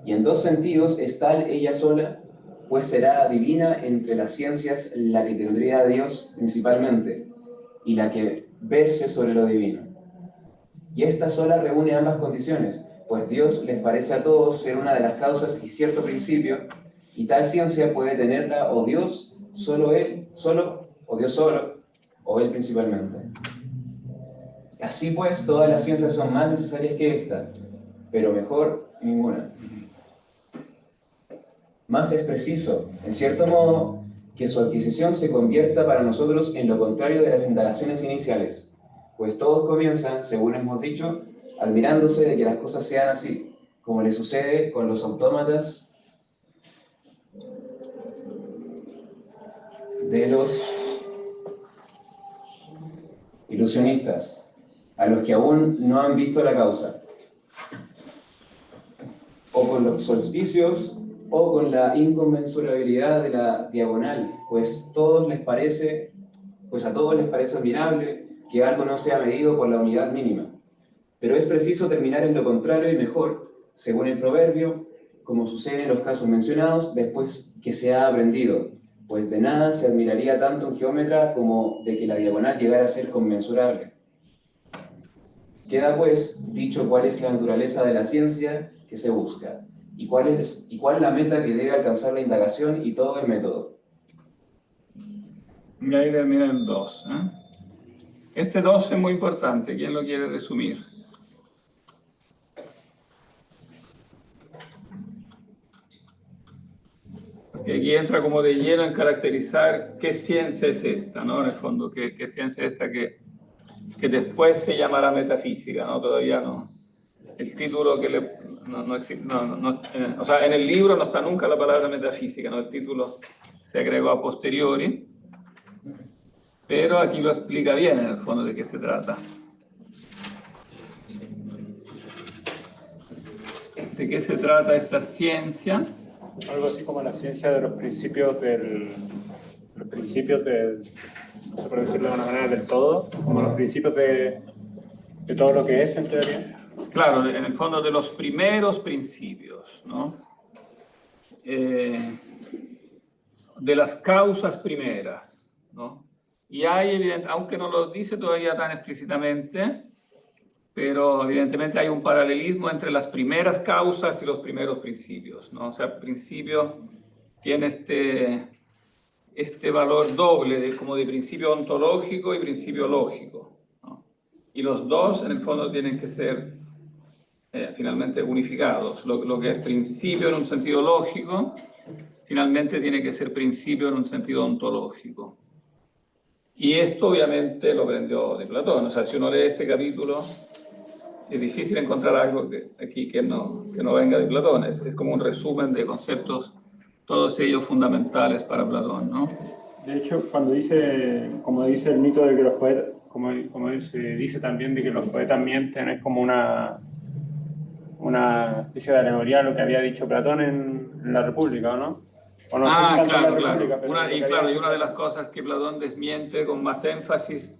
Speaker 5: Y en dos sentidos es tal ella sola, pues será divina entre las ciencias la que tendría a Dios principalmente, y la que verse sobre lo divino. Y esta sola reúne ambas condiciones, pues Dios les parece a todos ser una de las causas y cierto principio, y tal ciencia puede tenerla o Dios, solo Él, o Dios solo, o Él principalmente. Así pues, todas las ciencias son más necesarias que esta, pero mejor ninguna. Más es preciso, en cierto modo, que su adquisición se convierta para nosotros en lo contrario de las indagaciones iniciales, pues todos comienzan, según hemos dicho, admirándose de que las cosas sean así, como le sucede con los autómatas de los ilusionistas, a los que aún no han visto la causa, o con los solsticios, o con la inconmensurabilidad de la diagonal, pues a todos les parece admirable que algo no sea medido por la unidad mínima. Pero es preciso terminar en lo contrario y mejor, según el proverbio, como sucede en los casos mencionados, después que se ha aprendido, pues de nada se admiraría tanto un geómetra como de que la diagonal llegara a ser conmensurable. Queda pues dicho cuál es la naturaleza de la ciencia que se busca, y cuál la meta que debe alcanzar la indagación y todo el método.
Speaker 1: Y ahí termina el 2. Este 2 es muy importante. ¿Quién lo quiere resumir? Porque aquí entra como de lleno en caracterizar qué ciencia es esta, ¿no? En el fondo, qué ciencia es esta que después se llamará metafísica, ¿no? Todavía no. El título que no existe, o sea, en el libro no está nunca la palabra metafísica, ¿no? El título se agregó a posteriori, pero aquí lo explica bien en el fondo de qué se trata. ¿De qué se trata esta ciencia?
Speaker 6: Algo así como la ciencia de los principios del, no sé por decirlo de una manera, del todo, como los principios de todo lo que es en teoría.
Speaker 1: Claro, en el fondo de los primeros principios, ¿no? De las causas primeras, ¿no? Y hay, evidentemente, aunque no lo dice todavía tan explícitamente, pero evidentemente hay un paralelismo entre las primeras causas y los primeros principios, ¿no? O sea, el principio tiene este valor doble, como de principio ontológico y principio lógico, ¿no? Y los dos, en el fondo, tienen que ser finalmente unificados. Lo que es principio en un sentido lógico, finalmente tiene que ser principio en un sentido ontológico. Y esto obviamente lo aprendió de Platón. O sea, si uno lee este capítulo, es difícil encontrar algo aquí que no venga de Platón. Es como un resumen de conceptos, todos ellos fundamentales para Platón, ¿no?
Speaker 6: De hecho, cuando dice, como dice el mito de que los poetas, como se dice también de que los poetas mienten, es como una especie de alegoría a lo que había dicho Platón en la República, ¿o no? O no sé si tanto en la República, pero lo que
Speaker 1: Y
Speaker 6: había
Speaker 1: claro, y
Speaker 6: dicho
Speaker 1: una de las
Speaker 6: Platón.
Speaker 1: cosas que Platón desmiente con más énfasis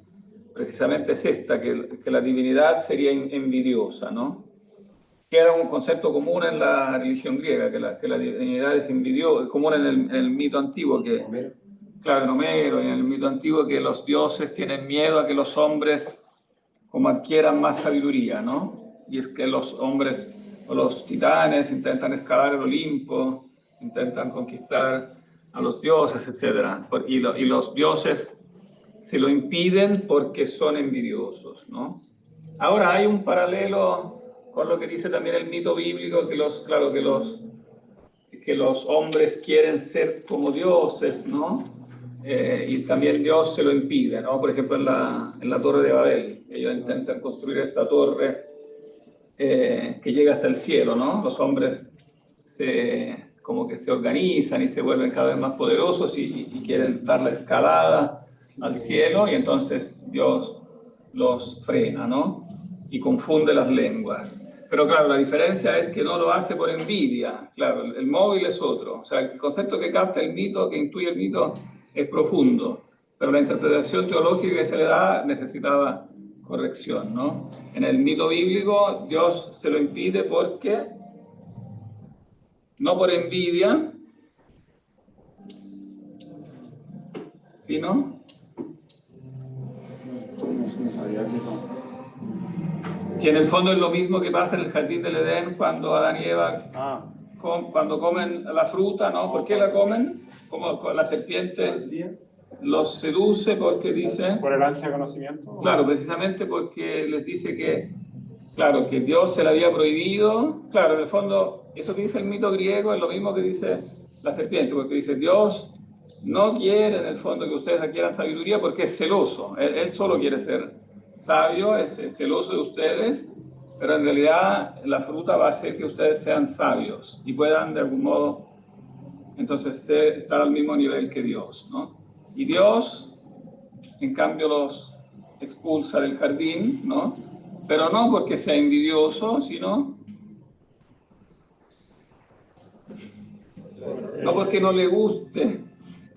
Speaker 1: precisamente es esta, que la divinidad sería envidiosa, ¿no? Que era un concepto común en la religión griega, que la divinidad es envidiosa, es común en el mito antiguo, que,
Speaker 5: Homero.
Speaker 1: claro, en Homero y en el mito antiguo, que los dioses tienen miedo a que los hombres como adquieran más sabiduría, ¿no? Y es que los hombres o los titanes intentan escalar el Olimpo, intentan conquistar a los dioses, etc. Y los dioses se lo impiden porque son envidiosos, ¿no? Ahora hay un paralelo con lo que dice también el mito bíblico, claro, que los hombres quieren ser como dioses, ¿no? Y también Dios se lo impide, ¿no? Por ejemplo, en la Torre de Babel, ellos intentan construir esta torre que llega hasta el cielo, ¿no? Los hombres como que se organizan y se vuelven cada vez más poderosos y quieren dar la escalada al cielo, y entonces Dios los frena, ¿no? Y confunde las lenguas. Pero claro, la diferencia es que no lo hace por envidia. Claro, el móvil es otro. O sea, el concepto que capta el mito, que intuye el mito, es profundo. Pero la interpretación teológica que se le da necesitaba corrección, ¿no? En el mito bíblico, Dios se lo impide porque, no por envidia, sino
Speaker 6: No sabía eso.
Speaker 1: que en el fondo es lo mismo que pasa en el jardín del Edén cuando Adán y Eva
Speaker 6: Ah,
Speaker 1: cuando comen la fruta, ¿no? ¿Por qué la comen? Como la serpiente los seduce porque dice,
Speaker 6: ¿por el ansia de conocimiento?
Speaker 1: claro, precisamente porque les dice que, claro, que Dios se la había prohibido. Claro, en el fondo, eso que dice el mito griego es lo mismo que dice la serpiente, porque dice, Dios no quiere en el fondo que ustedes adquieran sabiduría porque es celoso. Él solo quiere ser sabio, es celoso de ustedes, pero en realidad la fruta va a hacer que ustedes sean sabios y puedan de algún modo entonces estar al mismo nivel que Dios, ¿no? Y Dios, en cambio, los expulsa del jardín, ¿no? Pero no porque sea envidioso, sino no porque no le guste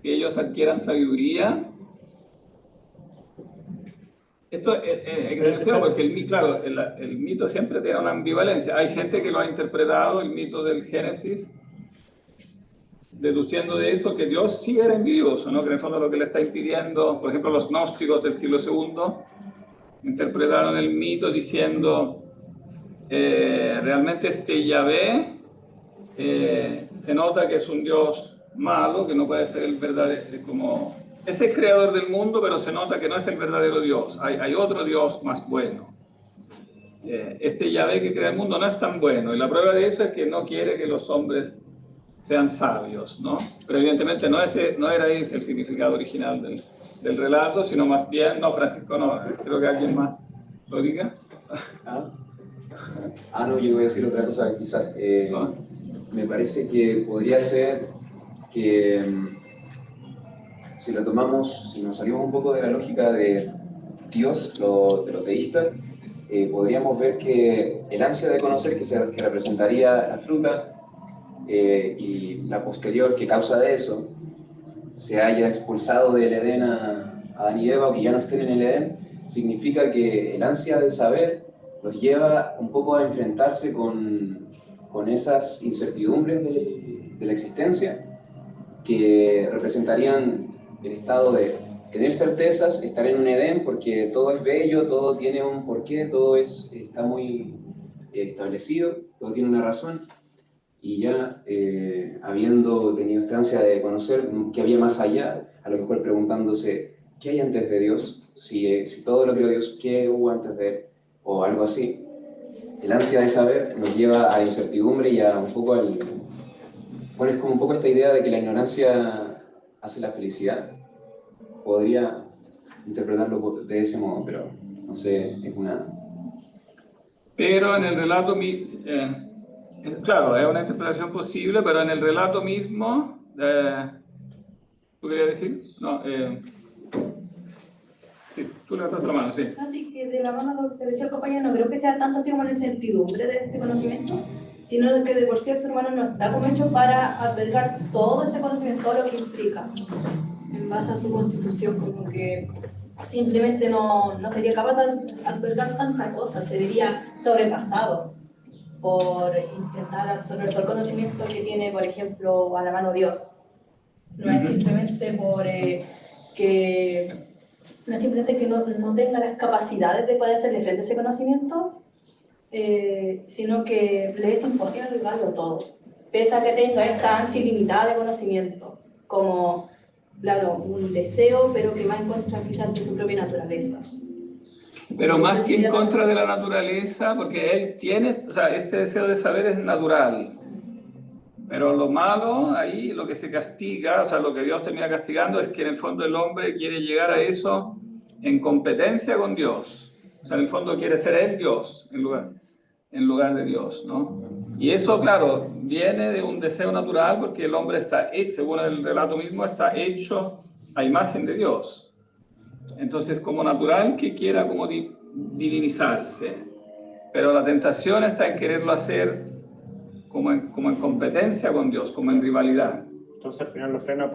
Speaker 1: que ellos adquieran sabiduría. Esto hay que tener cuidado porque claro, el mito siempre tiene una ambivalencia. Hay gente que lo ha interpretado, el mito del Génesis, deduciendo de eso que Dios sí era envidioso, ¿no? Que en el fondo lo que le está impidiendo, por ejemplo, los gnósticos del siglo II interpretaron el mito diciendo realmente este Yahvé se nota que es un Dios malo, que no puede ser el verdadero, como es el creador del mundo, pero se nota que no es el verdadero Dios, hay otro Dios más bueno. Este Yahvé que crea el mundo no es tan bueno, y la prueba de eso es que no quiere que los hombres sean sabios, ¿no? Pero evidentemente no era ese el significado original del relato, sino más bien, no, Francisco, no, creo que alguien más lo diga.
Speaker 5: No, yo voy a decir otra cosa, quizás. Me parece que podría ser que si lo tomamos, si nos salimos un poco de la lógica de Dios, de lo teísta, podríamos ver que el ansia de conocer que representaría la fruta y la posterior que causa de eso se haya expulsado del Edén a Adán y Eva, o que ya no estén en el Edén, significa que el ansia de saber los lleva un poco a enfrentarse con esas incertidumbres de la existencia que representarían el estado de tener certezas, estar en un Edén porque todo es bello, todo tiene un porqué, todo está muy establecido, todo tiene una razón, y ya habiendo tenido esta ansia de conocer qué había más allá, a lo mejor preguntándose qué hay antes de Dios, si todo lo creó Dios, qué hubo antes de él, o algo así. el ansia de saber nos lleva a la incertidumbre y a un poco al... Bueno, es como un poco esta idea de que la ignorancia hace la felicidad. Podría interpretarlo de ese modo, pero no sé, es una...
Speaker 1: Pero en el relato, claro, es una interpretación posible, pero en el relato mismo, ¿tú querías decir? No, sí, tú levantaste la mano, sí.
Speaker 4: Así que de la mano lo que decía el compañero, no creo que sea tanto así como la incertidumbre de este conocimiento, sino que de por sí el ser humano no está como hecho para albergar todo ese conocimiento, todo lo que implica, en base a su constitución, como que simplemente no sería capaz de albergar tantas cosas, se vería sobrepasado por intentar absorber todo el conocimiento que tiene, por ejemplo, a la mano Dios. No es simplemente no es simplemente que no tenga las capacidades de poder hacerle frente a ese conocimiento, sino que le es imposible albergarlo todo, pese a que tenga esta ansia ilimitada de conocimiento, como, claro, un deseo, pero que va en contra quizás de su propia naturaleza.
Speaker 1: Pero más que en contra de la naturaleza, porque él tiene, o sea, este deseo de saber es natural. Pero lo malo ahí, lo que se castiga, o sea, lo que Dios termina castigando es que en el fondo el hombre quiere llegar a eso en competencia con Dios. O sea, en el fondo quiere ser él Dios en lugar de Dios, ¿no? Y eso, claro, viene de un deseo natural porque el hombre está, según el relato mismo, está hecho a imagen de Dios. Entonces, como natural que quiera como divinizarse, pero la tentación está en quererlo hacer como en competencia con Dios, como en rivalidad.
Speaker 6: Entonces al final lo frena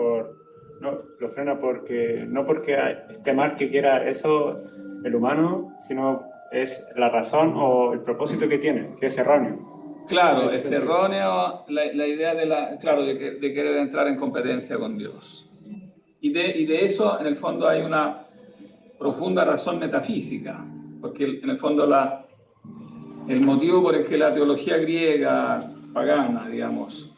Speaker 6: lo frena porque no porque esté mal que quiera eso el humano, sino es la razón o el propósito que tiene, que es erróneo.
Speaker 1: Claro, es erróneo la idea de querer entrar en competencia con Dios. Y de eso, en el fondo, hay una profunda razón metafísica, porque en el fondo el motivo por el que la teología griega, pagana, digamos,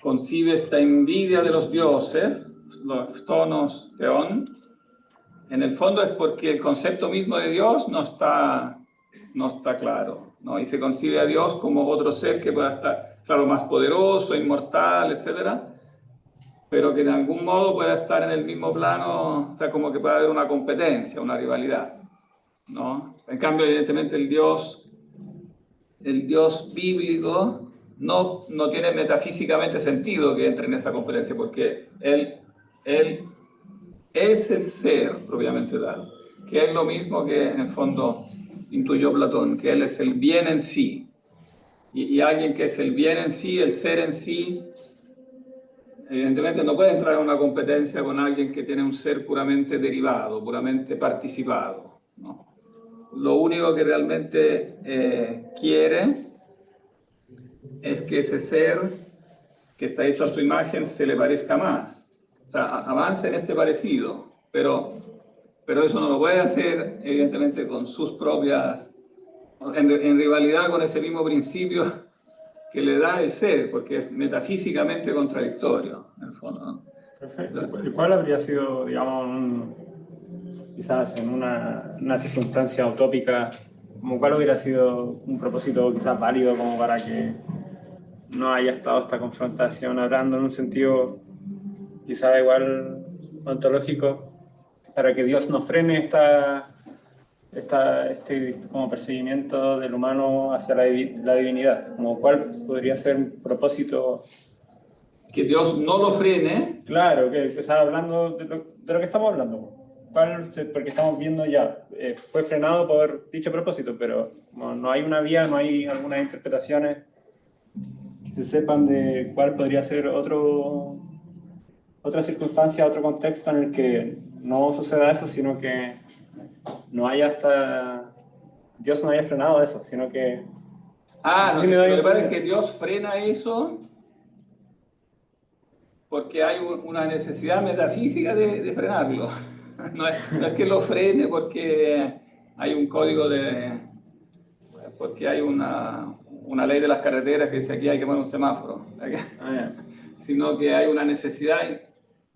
Speaker 1: concibe esta envidia de los dioses, los tonos, teón, en el fondo es porque el concepto mismo de Dios no está claro, ¿no? Y se concibe a Dios como otro ser que pueda estar, claro, más poderoso, inmortal, etcétera, pero que de algún modo pueda estar en el mismo plano, o sea, como que pueda haber una competencia, una rivalidad, ¿no? En cambio, evidentemente, el Dios bíblico no tiene metafísicamente sentido que entre en esa competencia, porque él es el ser propiamente tal, que es lo mismo que en el fondo intuyó Platón, que él es el bien en sí. Y alguien que es el bien en sí, el ser en sí, evidentemente no puede entrar en una competencia con alguien que tiene un ser puramente derivado, puramente participado, ¿no? Lo único que realmente quiere es que ese ser que está hecho a su imagen se le parezca más. O sea, avance en este parecido, pero eso no lo puede hacer, evidentemente, con sus propias, en rivalidad con ese mismo principio que le da el ser, porque es metafísicamente contradictorio, en el fondo, ¿no?
Speaker 6: Perfecto. ¿Y cuál habría sido, digamos, quizás en una circunstancia utópica, como cuál hubiera sido un propósito quizás válido como para que no haya estado esta confrontación, hablando en un sentido quizás igual ontológico, para que Dios no frene este como perseguimiento del humano hacia la divinidad? Como ¿cuál podría ser un propósito?
Speaker 1: Que Dios no lo frene.
Speaker 6: Claro, que está hablando de lo que estamos hablando. Porque estamos viendo ya, fue frenado por dicho propósito, pero no hay una vía, no hay algunas interpretaciones que se sepan de cuál podría ser otra circunstancia, otro contexto en el que no suceda eso, sino que Dios no haya frenado eso, sino que...
Speaker 1: Lo que pasa es que Dios frena eso porque hay una necesidad metafísica de frenarlo. No es que lo frene porque hay un código porque hay una ley de las carreteras que dice aquí hay que poner un semáforo, sino que hay una necesidad,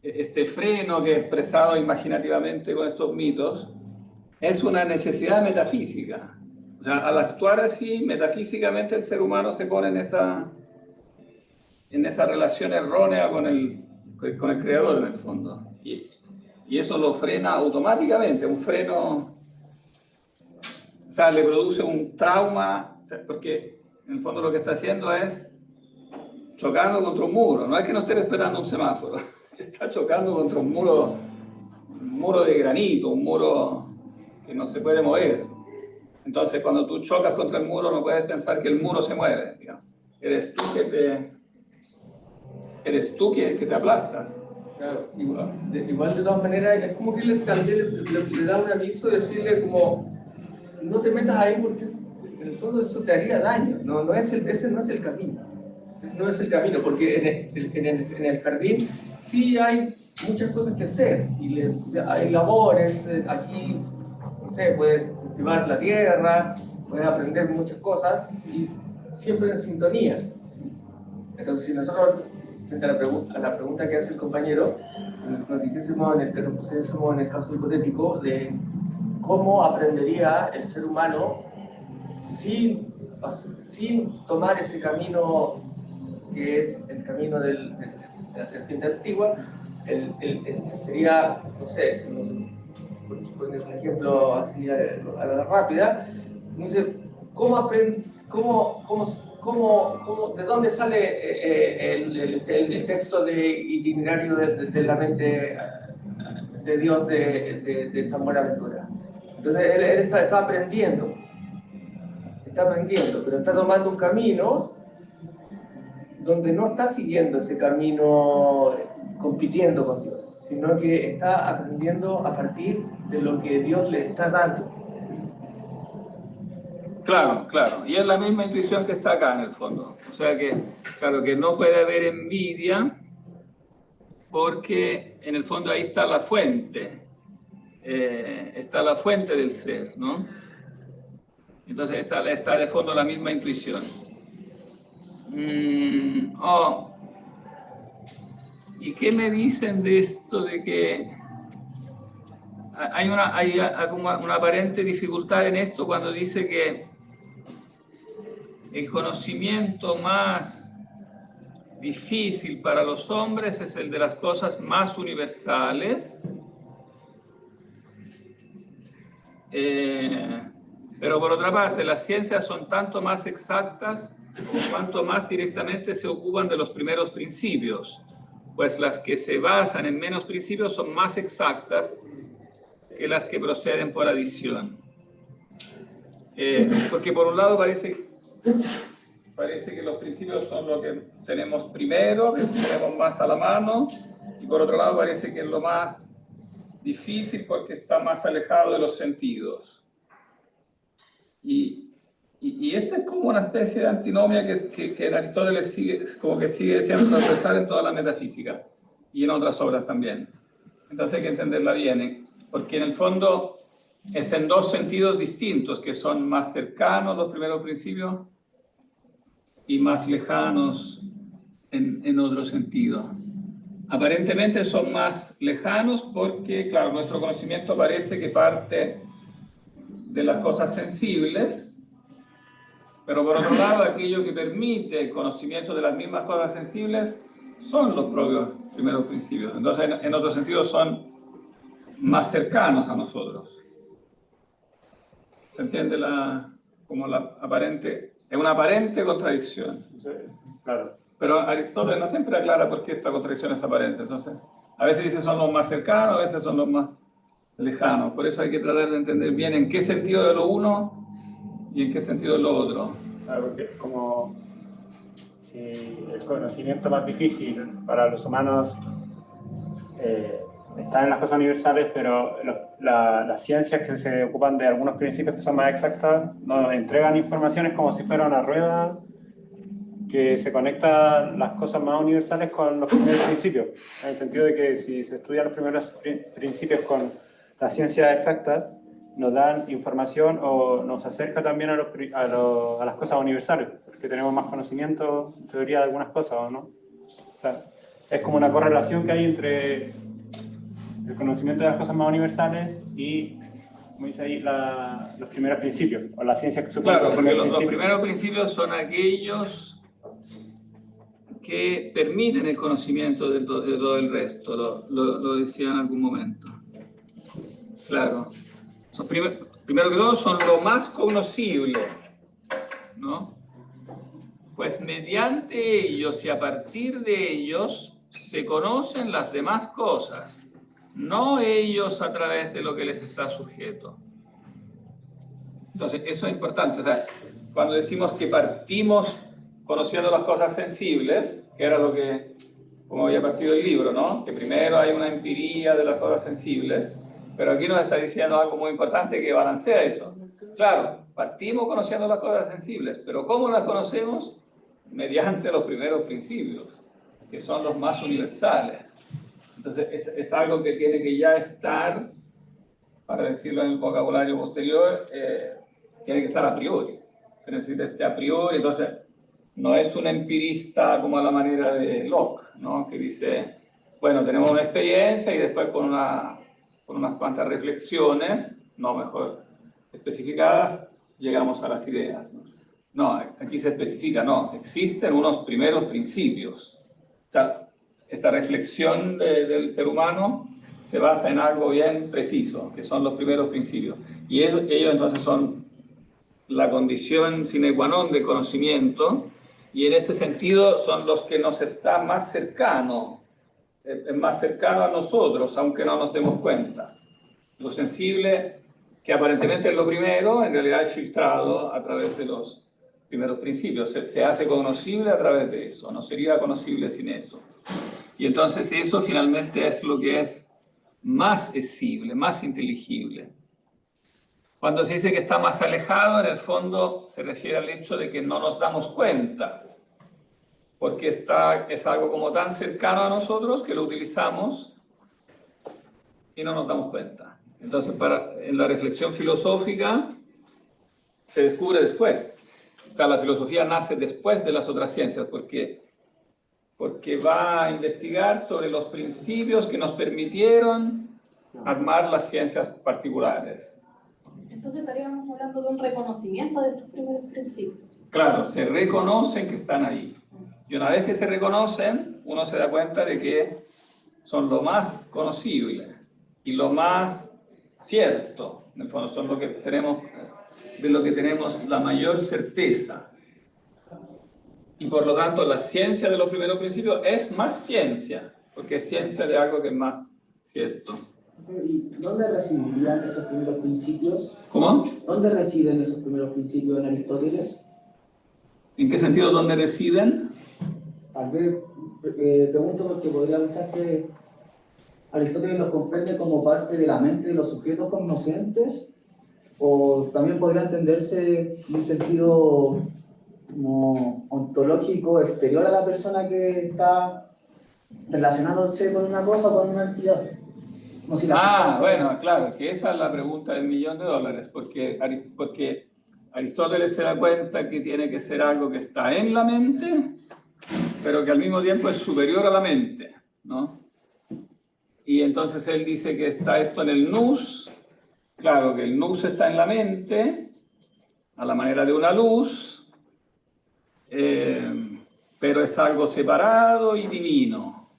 Speaker 1: este freno que es expresado imaginativamente con estos mitos, es una necesidad metafísica. O O sea, al actuar así, metafísicamente el ser humano se pone en esa relación errónea con el creador en el fondo. Y eso lo frena automáticamente, un freno, o sea, le produce un trauma, o sea, porque en el fondo lo que está haciendo es chocando contra un muro. No es que no esté esperando un semáforo, está chocando contra un muro de granito, un muro que no se puede mover. Entonces, cuando tú chocas contra el muro, no puedes pensar que el muro se mueve, digamos. Eres tú que te aplastas.
Speaker 3: Claro, igual de todas maneras, es como que también le da un aviso, decirle como, no te metas ahí porque en el fondo eso te haría daño, ese no es el camino. No es el camino, porque en el jardín sí hay muchas cosas que hacer, o sea, hay labores, aquí, no sé, puedes cultivar la tierra, puedes aprender muchas cosas, y siempre en sintonía. Entonces, si nosotros, frente a la pregunta que hace el compañero, nos pusiésemos en el caso hipotético de cómo aprendería el ser humano sin tomar ese camino que es el camino de la serpiente antigua, sería, no sé, si nos poner un ejemplo así a la rápida, dice, ¿de dónde sale el texto de itinerario de la mente de Dios de San Buenaventura? Entonces él está aprendiendo, pero está tomando un camino donde no está siguiendo ese camino compitiendo con Dios, sino que está aprendiendo a partir de lo que Dios le está dando.
Speaker 1: Claro, claro. Y es la misma intuición que está acá en el fondo. O sea que, claro, que no puede haber envidia porque en el fondo ahí está la fuente. Está la fuente del ser, ¿no? Entonces está de fondo la misma intuición. ¿Y qué me dicen de esto de que hay como una aparente dificultad en esto cuando dice que el conocimiento más difícil para los hombres es el de las cosas más universales? Pero por otra parte, las ciencias son tanto más exactas cuanto más directamente se ocupan de los primeros principios, pues las que se basan en menos principios son más exactas que las que proceden por adición. Porque por un lado parece que los principios son lo que tenemos primero, que tenemos más a la mano, y por otro lado parece que es lo más difícil porque está más alejado de los sentidos. Y esta es como una especie de antinomia que en Aristóteles sigue siendo transversal en toda la metafísica y en otras obras también. Entonces hay que entenderla bien, porque en el fondo es en dos sentidos distintos, que son más cercanos los primeros principios y más lejanos en otro sentido. Aparentemente son más lejanos porque, claro, nuestro conocimiento parece que parte de las cosas sensibles, pero por otro lado, aquello que permite el conocimiento de las mismas cosas sensibles son los propios primeros principios. Entonces, en otro sentido, son más cercanos a nosotros. ¿Se entiende es una aparente contradicción?
Speaker 6: Sí, claro.
Speaker 1: Pero Aristóteles no siempre aclara por qué esta contradicción es aparente. Entonces, a veces dice son los más cercanos, a veces son los más lejanos. Por eso hay que tratar de entender bien en qué sentido de lo uno y en qué sentido de lo otro.
Speaker 6: Claro, porque como si el conocimiento más difícil para los humanos está en las cosas universales, pero las ciencias que se ocupan de algunos principios que son más exactas nos entregan informaciones como si fuera una rueda que se conecta las cosas más universales con los primeros principios, en el sentido de que si se estudian los primeros principios con las ciencias exactas, nos dan información o nos acerca también a las cosas universales, porque tenemos más conocimiento, en teoría, de algunas cosas, ¿o no? O sea, es como una correlación que hay entre el conocimiento de las cosas más universales y como dice ahí, los primeros principios, o la ciencia que supone
Speaker 1: Claro,
Speaker 6: los
Speaker 1: porque
Speaker 6: primeros
Speaker 1: los
Speaker 6: principios.
Speaker 1: primeros principios son aquellos que permiten el conocimiento de todo el resto, lo decía en algún momento. Claro. Son primero que todo son lo más conocible, ¿no? Pues mediante ellos y a partir de ellos se conocen las demás cosas, no ellos a través de lo que les está sujeto. Entonces, eso es importante. O sea, cuando decimos que partimos conociendo las cosas sensibles, que era lo que, como había partido el libro, ¿no? Que primero hay una empiría de las cosas sensibles, pero aquí nos está diciendo algo muy importante que balancea eso. Claro, partimos conociendo las cosas sensibles, pero ¿cómo las conocemos? Mediante los primeros principios, que son los más universales. Entonces, es algo que tiene que ya estar, para decirlo en el vocabulario posterior, tiene que estar a priori. Se necesita este a priori, entonces no es un empirista como a la manera de Locke, ¿no? Que dice, bueno, tenemos una experiencia y después con unas cuantas reflexiones, no mejor especificadas, llegamos a las ideas, ¿no? No, aquí se especifica, no, existen unos primeros principios. O sea, esta reflexión del ser humano se basa en algo bien preciso, que son los primeros principios. Y ellos entonces son la condición sine qua non del conocimiento, y en ese sentido son los que nos están más cercanos a nosotros, aunque no nos demos cuenta. Lo sensible, que aparentemente es lo primero, en realidad es filtrado a través de los primeros principios. Se hace conocible a través de eso, no sería conocible sin eso. Y entonces eso finalmente es lo que es más sensible, más inteligible. Cuando se dice que está más alejado, en el fondo se refiere al hecho de que no nos damos cuenta, porque es algo como tan cercano a nosotros que lo utilizamos y no nos damos cuenta. Entonces, en la reflexión filosófica se descubre después. O sea, la filosofía nace después de las otras ciencias, porque va a investigar sobre los principios que nos permitieron armar las ciencias particulares.
Speaker 4: Entonces estaríamos hablando de un reconocimiento de estos primeros principios.
Speaker 1: Claro, se reconocen que están ahí. Y una vez que se reconocen, uno se da cuenta de que son lo más conocible y lo más cierto. En el fondo son lo que tenemos, de lo que tenemos la mayor certeza. Y por lo tanto, la ciencia de los primeros principios es más ciencia, porque es ciencia de algo que es más cierto.
Speaker 7: ¿Y dónde residirían esos primeros principios?
Speaker 1: ¿Cómo?
Speaker 7: ¿Dónde residen esos primeros principios en Aristóteles?
Speaker 1: ¿En qué sentido dónde residen?
Speaker 7: Tal vez, pregunto porque podría pensar que Aristóteles los comprende como parte de la mente de los sujetos cognoscentes, o también podría entenderse en un sentido como ontológico exterior a la persona que está relacionándose con una cosa o con una entidad. Como si
Speaker 1: Bueno, claro, que esa es la pregunta del $1.000.000, porque Aristóteles se da cuenta que tiene que ser algo que está en la mente, pero que al mismo tiempo es superior a la mente, ¿no? Y entonces él dice que está esto en el nous. Claro, que el nous está en la mente, a la manera de una luz, pero es algo separado y divino.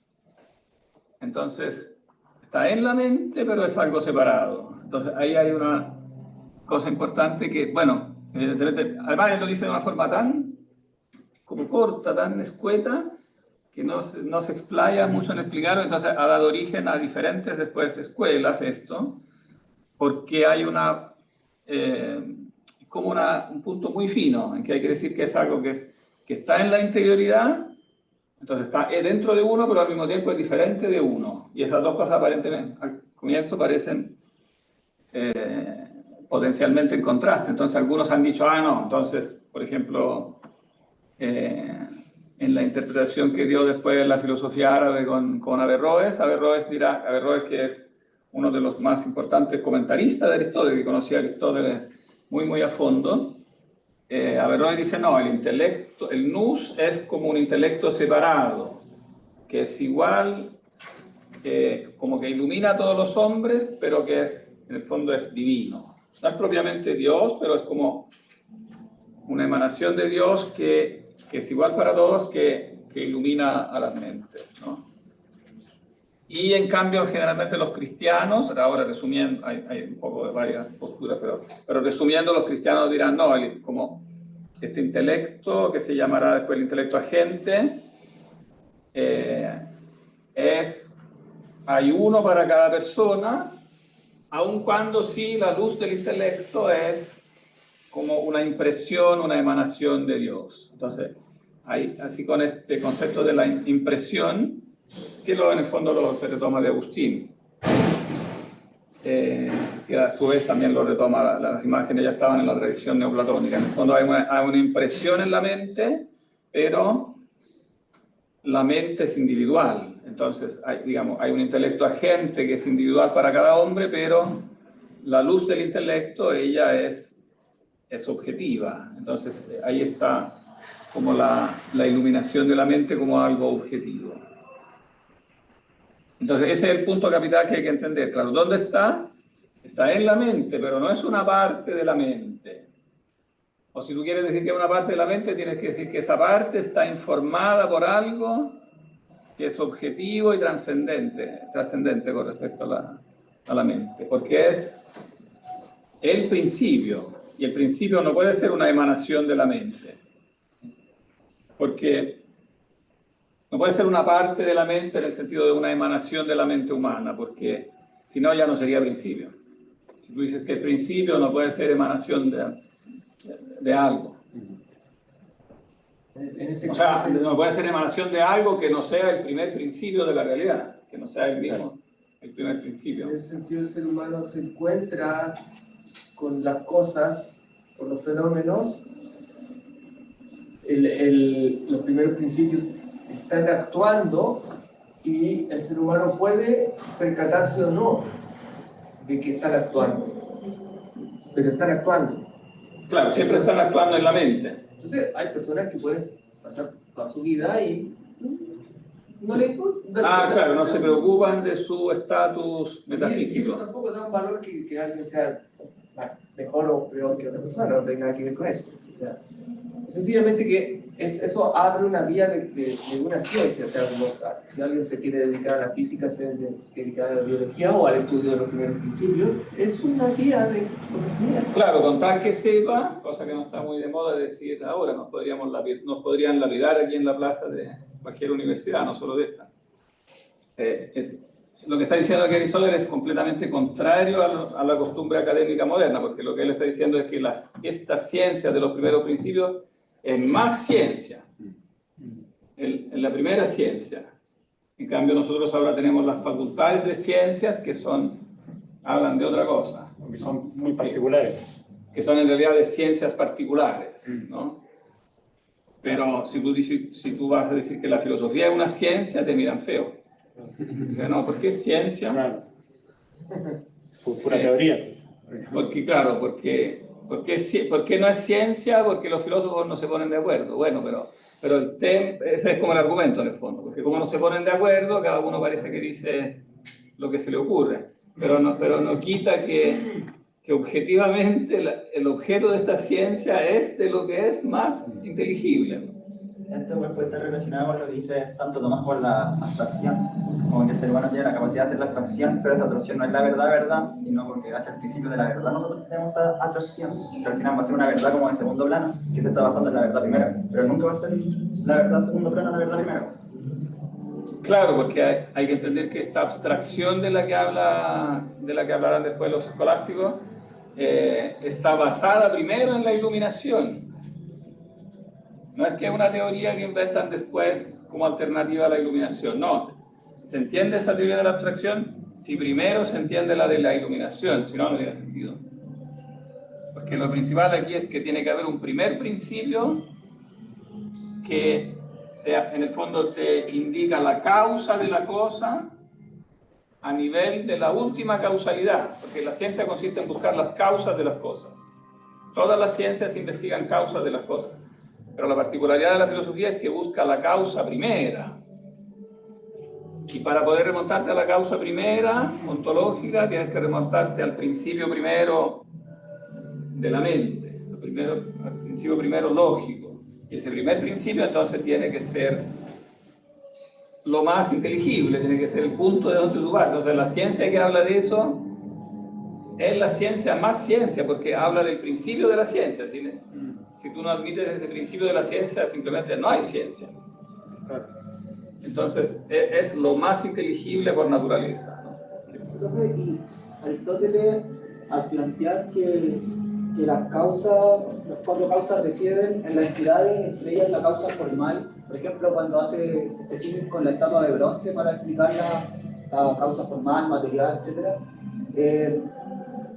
Speaker 1: Entonces, está en la mente, pero es algo separado. Entonces, ahí hay una cosa importante que, bueno, evidentemente, además él lo dice de una forma tan como corta, tan escueta, que no se explaya mucho en explicarlo. Entonces, ha dado origen a diferentes después escuelas esto, porque hay como un punto muy fino, en que hay que decir que es algo que está en la interioridad. Entonces está dentro de uno, pero al mismo tiempo es diferente de uno. Y esas dos cosas aparentemente al comienzo parecen potencialmente en contraste. Entonces algunos han dicho, no, entonces, por ejemplo, en la interpretación que dio después la filosofía árabe con Averroes que es uno de los más importantes comentaristas de Aristóteles, que conocía a Aristóteles muy, muy a fondo. Averroes dice, no, el nous es como un intelecto separado, que es igual, como que ilumina a todos los hombres, pero que es en el fondo es divino. No es propiamente Dios, pero es como una emanación de Dios que es igual para todos, que ilumina a las mentes, ¿no? Y en cambio, generalmente los cristianos, ahora resumiendo, hay un poco de varias posturas, pero resumiendo, los cristianos dirán, no, como este intelecto, que se llamará después el intelecto agente, hay uno para cada persona, aun cuando sí la luz del intelecto es como una impresión, una emanación de Dios. Entonces, así con este concepto de la impresión, que en el fondo se retoma de Agustín, que a su vez también lo retoma, las imágenes ya estaban en la tradición neoplatónica. En el fondo hay una impresión en la mente, pero la mente es individual. Entonces, hay un intelecto agente que es individual para cada hombre, pero la luz del intelecto, ella es objetiva. Entonces, ahí está como la iluminación de la mente como algo objetivo. Entonces, ese es el punto capital que hay que entender. Claro, ¿dónde está? Está en la mente, pero no es una parte de la mente. O si tú quieres decir que es una parte de la mente, tienes que decir que esa parte está informada por algo que es objetivo y trascendente con respecto a la mente. Porque es el principio, y el principio no puede ser una emanación de la mente. Porque no puede ser una parte de la mente en el sentido de una emanación de la mente humana, porque si no ya no sería principio. Si tú dices que el principio no puede ser emanación de algo. O sea, no puede ser emanación de algo que no sea el primer principio de la realidad, que no sea el mismo, el primer principio.
Speaker 3: En ese sentido, el ser humano se encuentra con las cosas, con los fenómenos. Los primeros principios están actuando y el ser humano puede percatarse o no de que están actuando, pero están actuando.
Speaker 1: Claro, siempre están actuando en la mente.
Speaker 3: Entonces hay personas que pueden pasar toda su vida y no le importa.
Speaker 1: Claro, no se preocupan de su estatus metafísico.
Speaker 3: Y eso tampoco da un valor que alguien sea mejor o peor que otra persona, no tiene nada que ver con eso. O sea, sencillamente que eso abre una vía de una ciencia. O sea, como, si alguien se quiere dedicar a la física, se quiere dedicar a la biología o al estudio de los primeros principios, es una vía de conocimiento.
Speaker 1: Claro, con tal que sepa, cosa que no está muy de moda decir ahora, nos podrían lapidar aquí en la plaza de cualquier universidad, no solo de esta. Lo que está diciendo Gary Soler es completamente contrario a la costumbre académica moderna, porque lo que él está diciendo es que esta ciencia de los primeros principios es más ciencia, en la primera ciencia. En cambio, nosotros ahora tenemos las facultades de ciencias que hablan de otra cosa.
Speaker 6: Que son muy particulares.
Speaker 1: Que son en realidad de ciencias particulares, ¿no? Pero si tú vas a decir que la filosofía es una ciencia, te miran feo. O sea, no, porque es ciencia.
Speaker 6: Claro. Pura teoría.
Speaker 1: Porque, claro, ¿por qué no es ciencia? Porque los filósofos no se ponen de acuerdo. Bueno, pero ese es como el argumento en el fondo. Porque como no se ponen de acuerdo, cada uno parece que dice lo que se le ocurre. Pero no quita que objetivamente el objeto de esta ciencia es de lo que es más inteligible.
Speaker 8: Esto puede estar relacionado con lo que dice Santo Tomás con la abstracción, como que el ser humano tiene la capacidad de hacer la abstracción, pero esa abstracción no es la verdad, sino porque gracias al principio de la verdad nosotros tenemos esa abstracción, que al final va a ser una verdad como en segundo plano, que se está basando en la verdad primera, pero nunca va a ser la verdad segundo plano la verdad primera.
Speaker 1: Claro, porque hay que entender que esta abstracción de la que hablarán después los escolásticos está basada primero en la iluminación. No es que es una teoría que inventan después como alternativa a la iluminación. No, se entiende esa teoría de la abstracción si primero se entiende la de la iluminación, si no, no tiene sentido. Porque lo principal aquí es que tiene que haber un primer principio que en el fondo te indica la causa de la cosa a nivel de la última causalidad, porque la ciencia consiste en buscar las causas de las cosas. Todas las ciencias investigan causas de las cosas. Pero la particularidad de la filosofía es que busca la causa primera. Y para poder remontarte a la causa primera, ontológica, tienes que remontarte al principio primero de la mente, al principio primero lógico. Y ese primer principio entonces tiene que ser lo más inteligible, tiene que ser el punto de donde tú vas. Entonces la ciencia que habla de eso es la ciencia más ciencia, porque habla del principio de la ciencia. Si tú no admites ese principio de la ciencia, simplemente no hay ciencia. Entonces es lo más inteligible por naturaleza, ¿no?
Speaker 7: Profe, y Aristóteles, al plantear que las causas, las cuatro causas residen en las entidades, entre ellas la causa formal, por ejemplo, cuando hace este símil con la estatua de bronce para explicar la causa formal, material, etc.,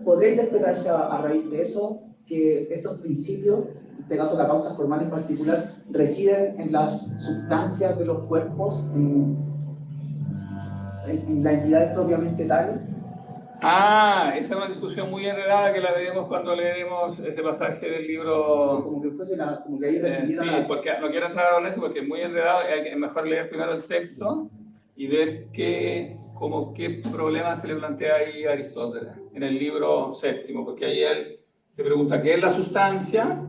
Speaker 7: ¿podría interpretarse a raíz de eso que estos principios, en este caso la causa formal en particular, residen en las sustancias de los cuerpos, en la entidad propiamente tal?
Speaker 1: Esa es una discusión muy enredada que la veremos cuando leeremos ese pasaje del libro.
Speaker 7: Como que fuese como que ahí residiera
Speaker 1: Sí, porque no quiero entrar ahora en eso porque es muy enredado. Es mejor leer primero el texto y ver qué problema se le plantea ahí a Aristóteles en el libro séptimo, porque ahí él se pregunta qué es la sustancia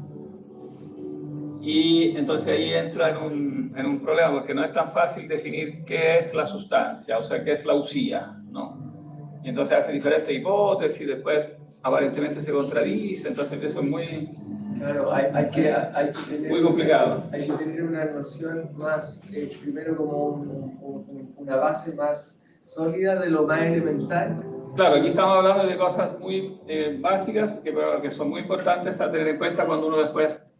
Speaker 1: y entonces ahí entra en un problema porque no es tan fácil definir qué es la sustancia, o sea, qué es la usía, ¿no? Y entonces hace diferentes hipótesis, después aparentemente se contradice, entonces eso es muy...
Speaker 3: Claro, hay que tener,
Speaker 1: muy complicado.
Speaker 3: Hay que tener una noción más, primero como una base más sólida de lo más elemental.
Speaker 1: Claro, aquí estamos hablando de cosas muy básicas que son muy importantes a tener en cuenta cuando uno después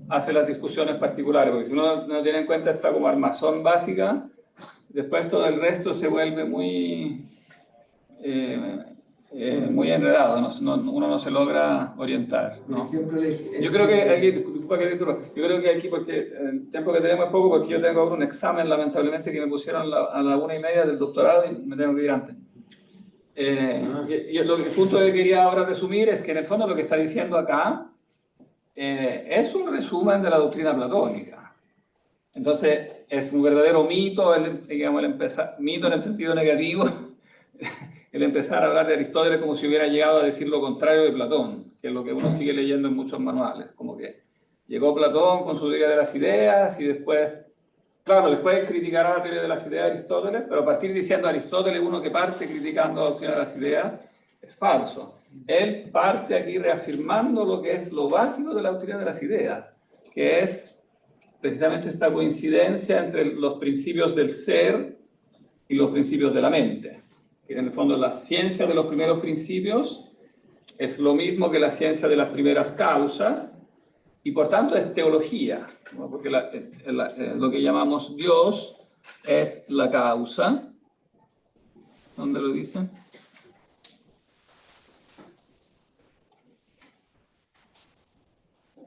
Speaker 1: hace las discusiones particulares, porque si uno no tiene en cuenta esta como armazón básica, después todo el resto se vuelve muy enredado, uno no se logra orientar, ¿no? Yo creo que aquí, disculpa que te interrumpa, yo creo que aquí, porque el tiempo que tenemos es poco, porque yo tengo un examen lamentablemente que me pusieron a la 1:30 del doctorado y me tengo que ir antes. El punto que quería ahora resumir es que en el fondo lo que está diciendo acá es un resumen de la doctrina platónica. Entonces es un verdadero mito, digamos, mito en el sentido negativo, el empezar a hablar de Aristóteles como si hubiera llegado a decir lo contrario de Platón, que es lo que uno sigue leyendo en muchos manuales, como que llegó Platón con su teoría de las ideas y después, claro, después criticará la teoría de las ideas de Aristóteles, pero a partir diciendo Aristóteles, uno que parte criticando la doctrina de las ideas, es falso. Él parte aquí reafirmando lo que es lo básico de la doctrina de las ideas, que es precisamente esta coincidencia entre los principios del ser y los principios de la mente. Que en el fondo la ciencia de los primeros principios es lo mismo que la ciencia de las primeras causas y por tanto es teología, ¿no? Porque lo que llamamos Dios es la causa. ¿Dónde lo dice?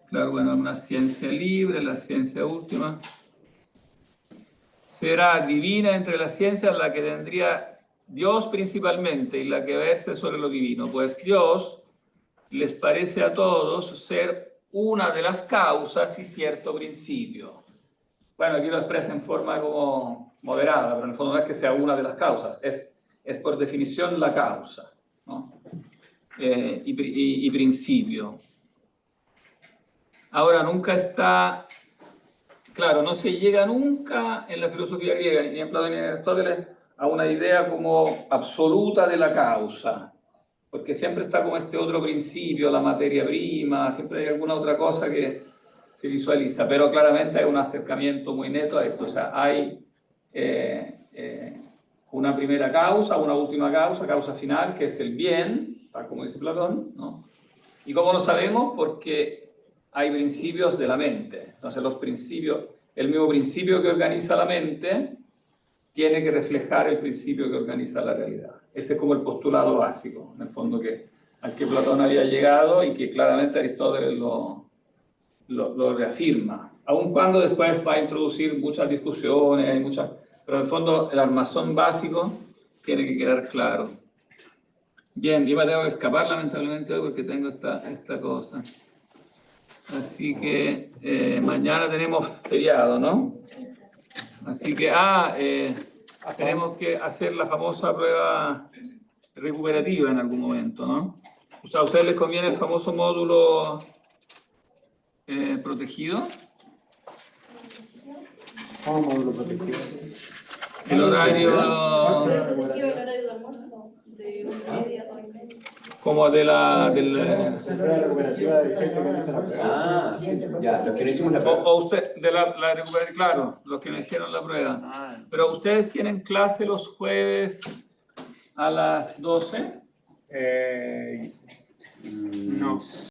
Speaker 1: Claro, bueno, una ciencia libre, la ciencia última. Será divina entre las ciencias la que tendría Dios principalmente y la que verse sobre lo divino, pues Dios les parece a todos ser una de las causas y cierto principio. Bueno, aquí lo expresa en forma como moderada, pero en el fondo no es que sea una de las causas, es por definición la causa, ¿no? Y principio. Ahora, nunca está... Claro, no se llega nunca en la filosofía griega, ni en Platón ni en Aristóteles, a una idea como absoluta de la causa, porque siempre está como este otro principio, la materia prima, siempre hay alguna otra cosa que se visualiza, pero claramente hay un acercamiento muy neto a esto, o sea, hay una primera causa, una última causa final, que es el bien, tal como dice Platón, ¿no? ¿Y cómo lo sabemos? Porque hay principios de la mente. Entonces los principios, el mismo principio que organiza la mente, tiene que reflejar el principio que organiza la realidad. Ese es como el postulado básico, en el fondo, al que Platón había llegado y que claramente Aristóteles lo reafirma. Aun cuando después va a introducir muchas discusiones, pero en el fondo el armazón básico tiene que quedar claro. Bien, yo me tengo que escapar lamentablemente hoy porque tengo esta cosa. Así que mañana tenemos feriado, ¿no? Así que, tenemos que hacer la famosa prueba recuperativa en algún momento, ¿no? O sea, ¿a ustedes les conviene el famoso módulo protegido?
Speaker 6: ¿Cómo módulo protegido?
Speaker 1: El horario
Speaker 4: El horario de almuerzo de 1:30 a 2:30.
Speaker 1: como de la...
Speaker 6: La prueba recuperativa de gente que no hizo la prueba.
Speaker 5: Ah, ya, los que no hicimos la prueba.
Speaker 1: O usted, de la recuperación, claro, los que no hicieron la prueba.
Speaker 6: Ah,
Speaker 1: Pero ustedes tienen clase los jueves a las 12.
Speaker 6: no.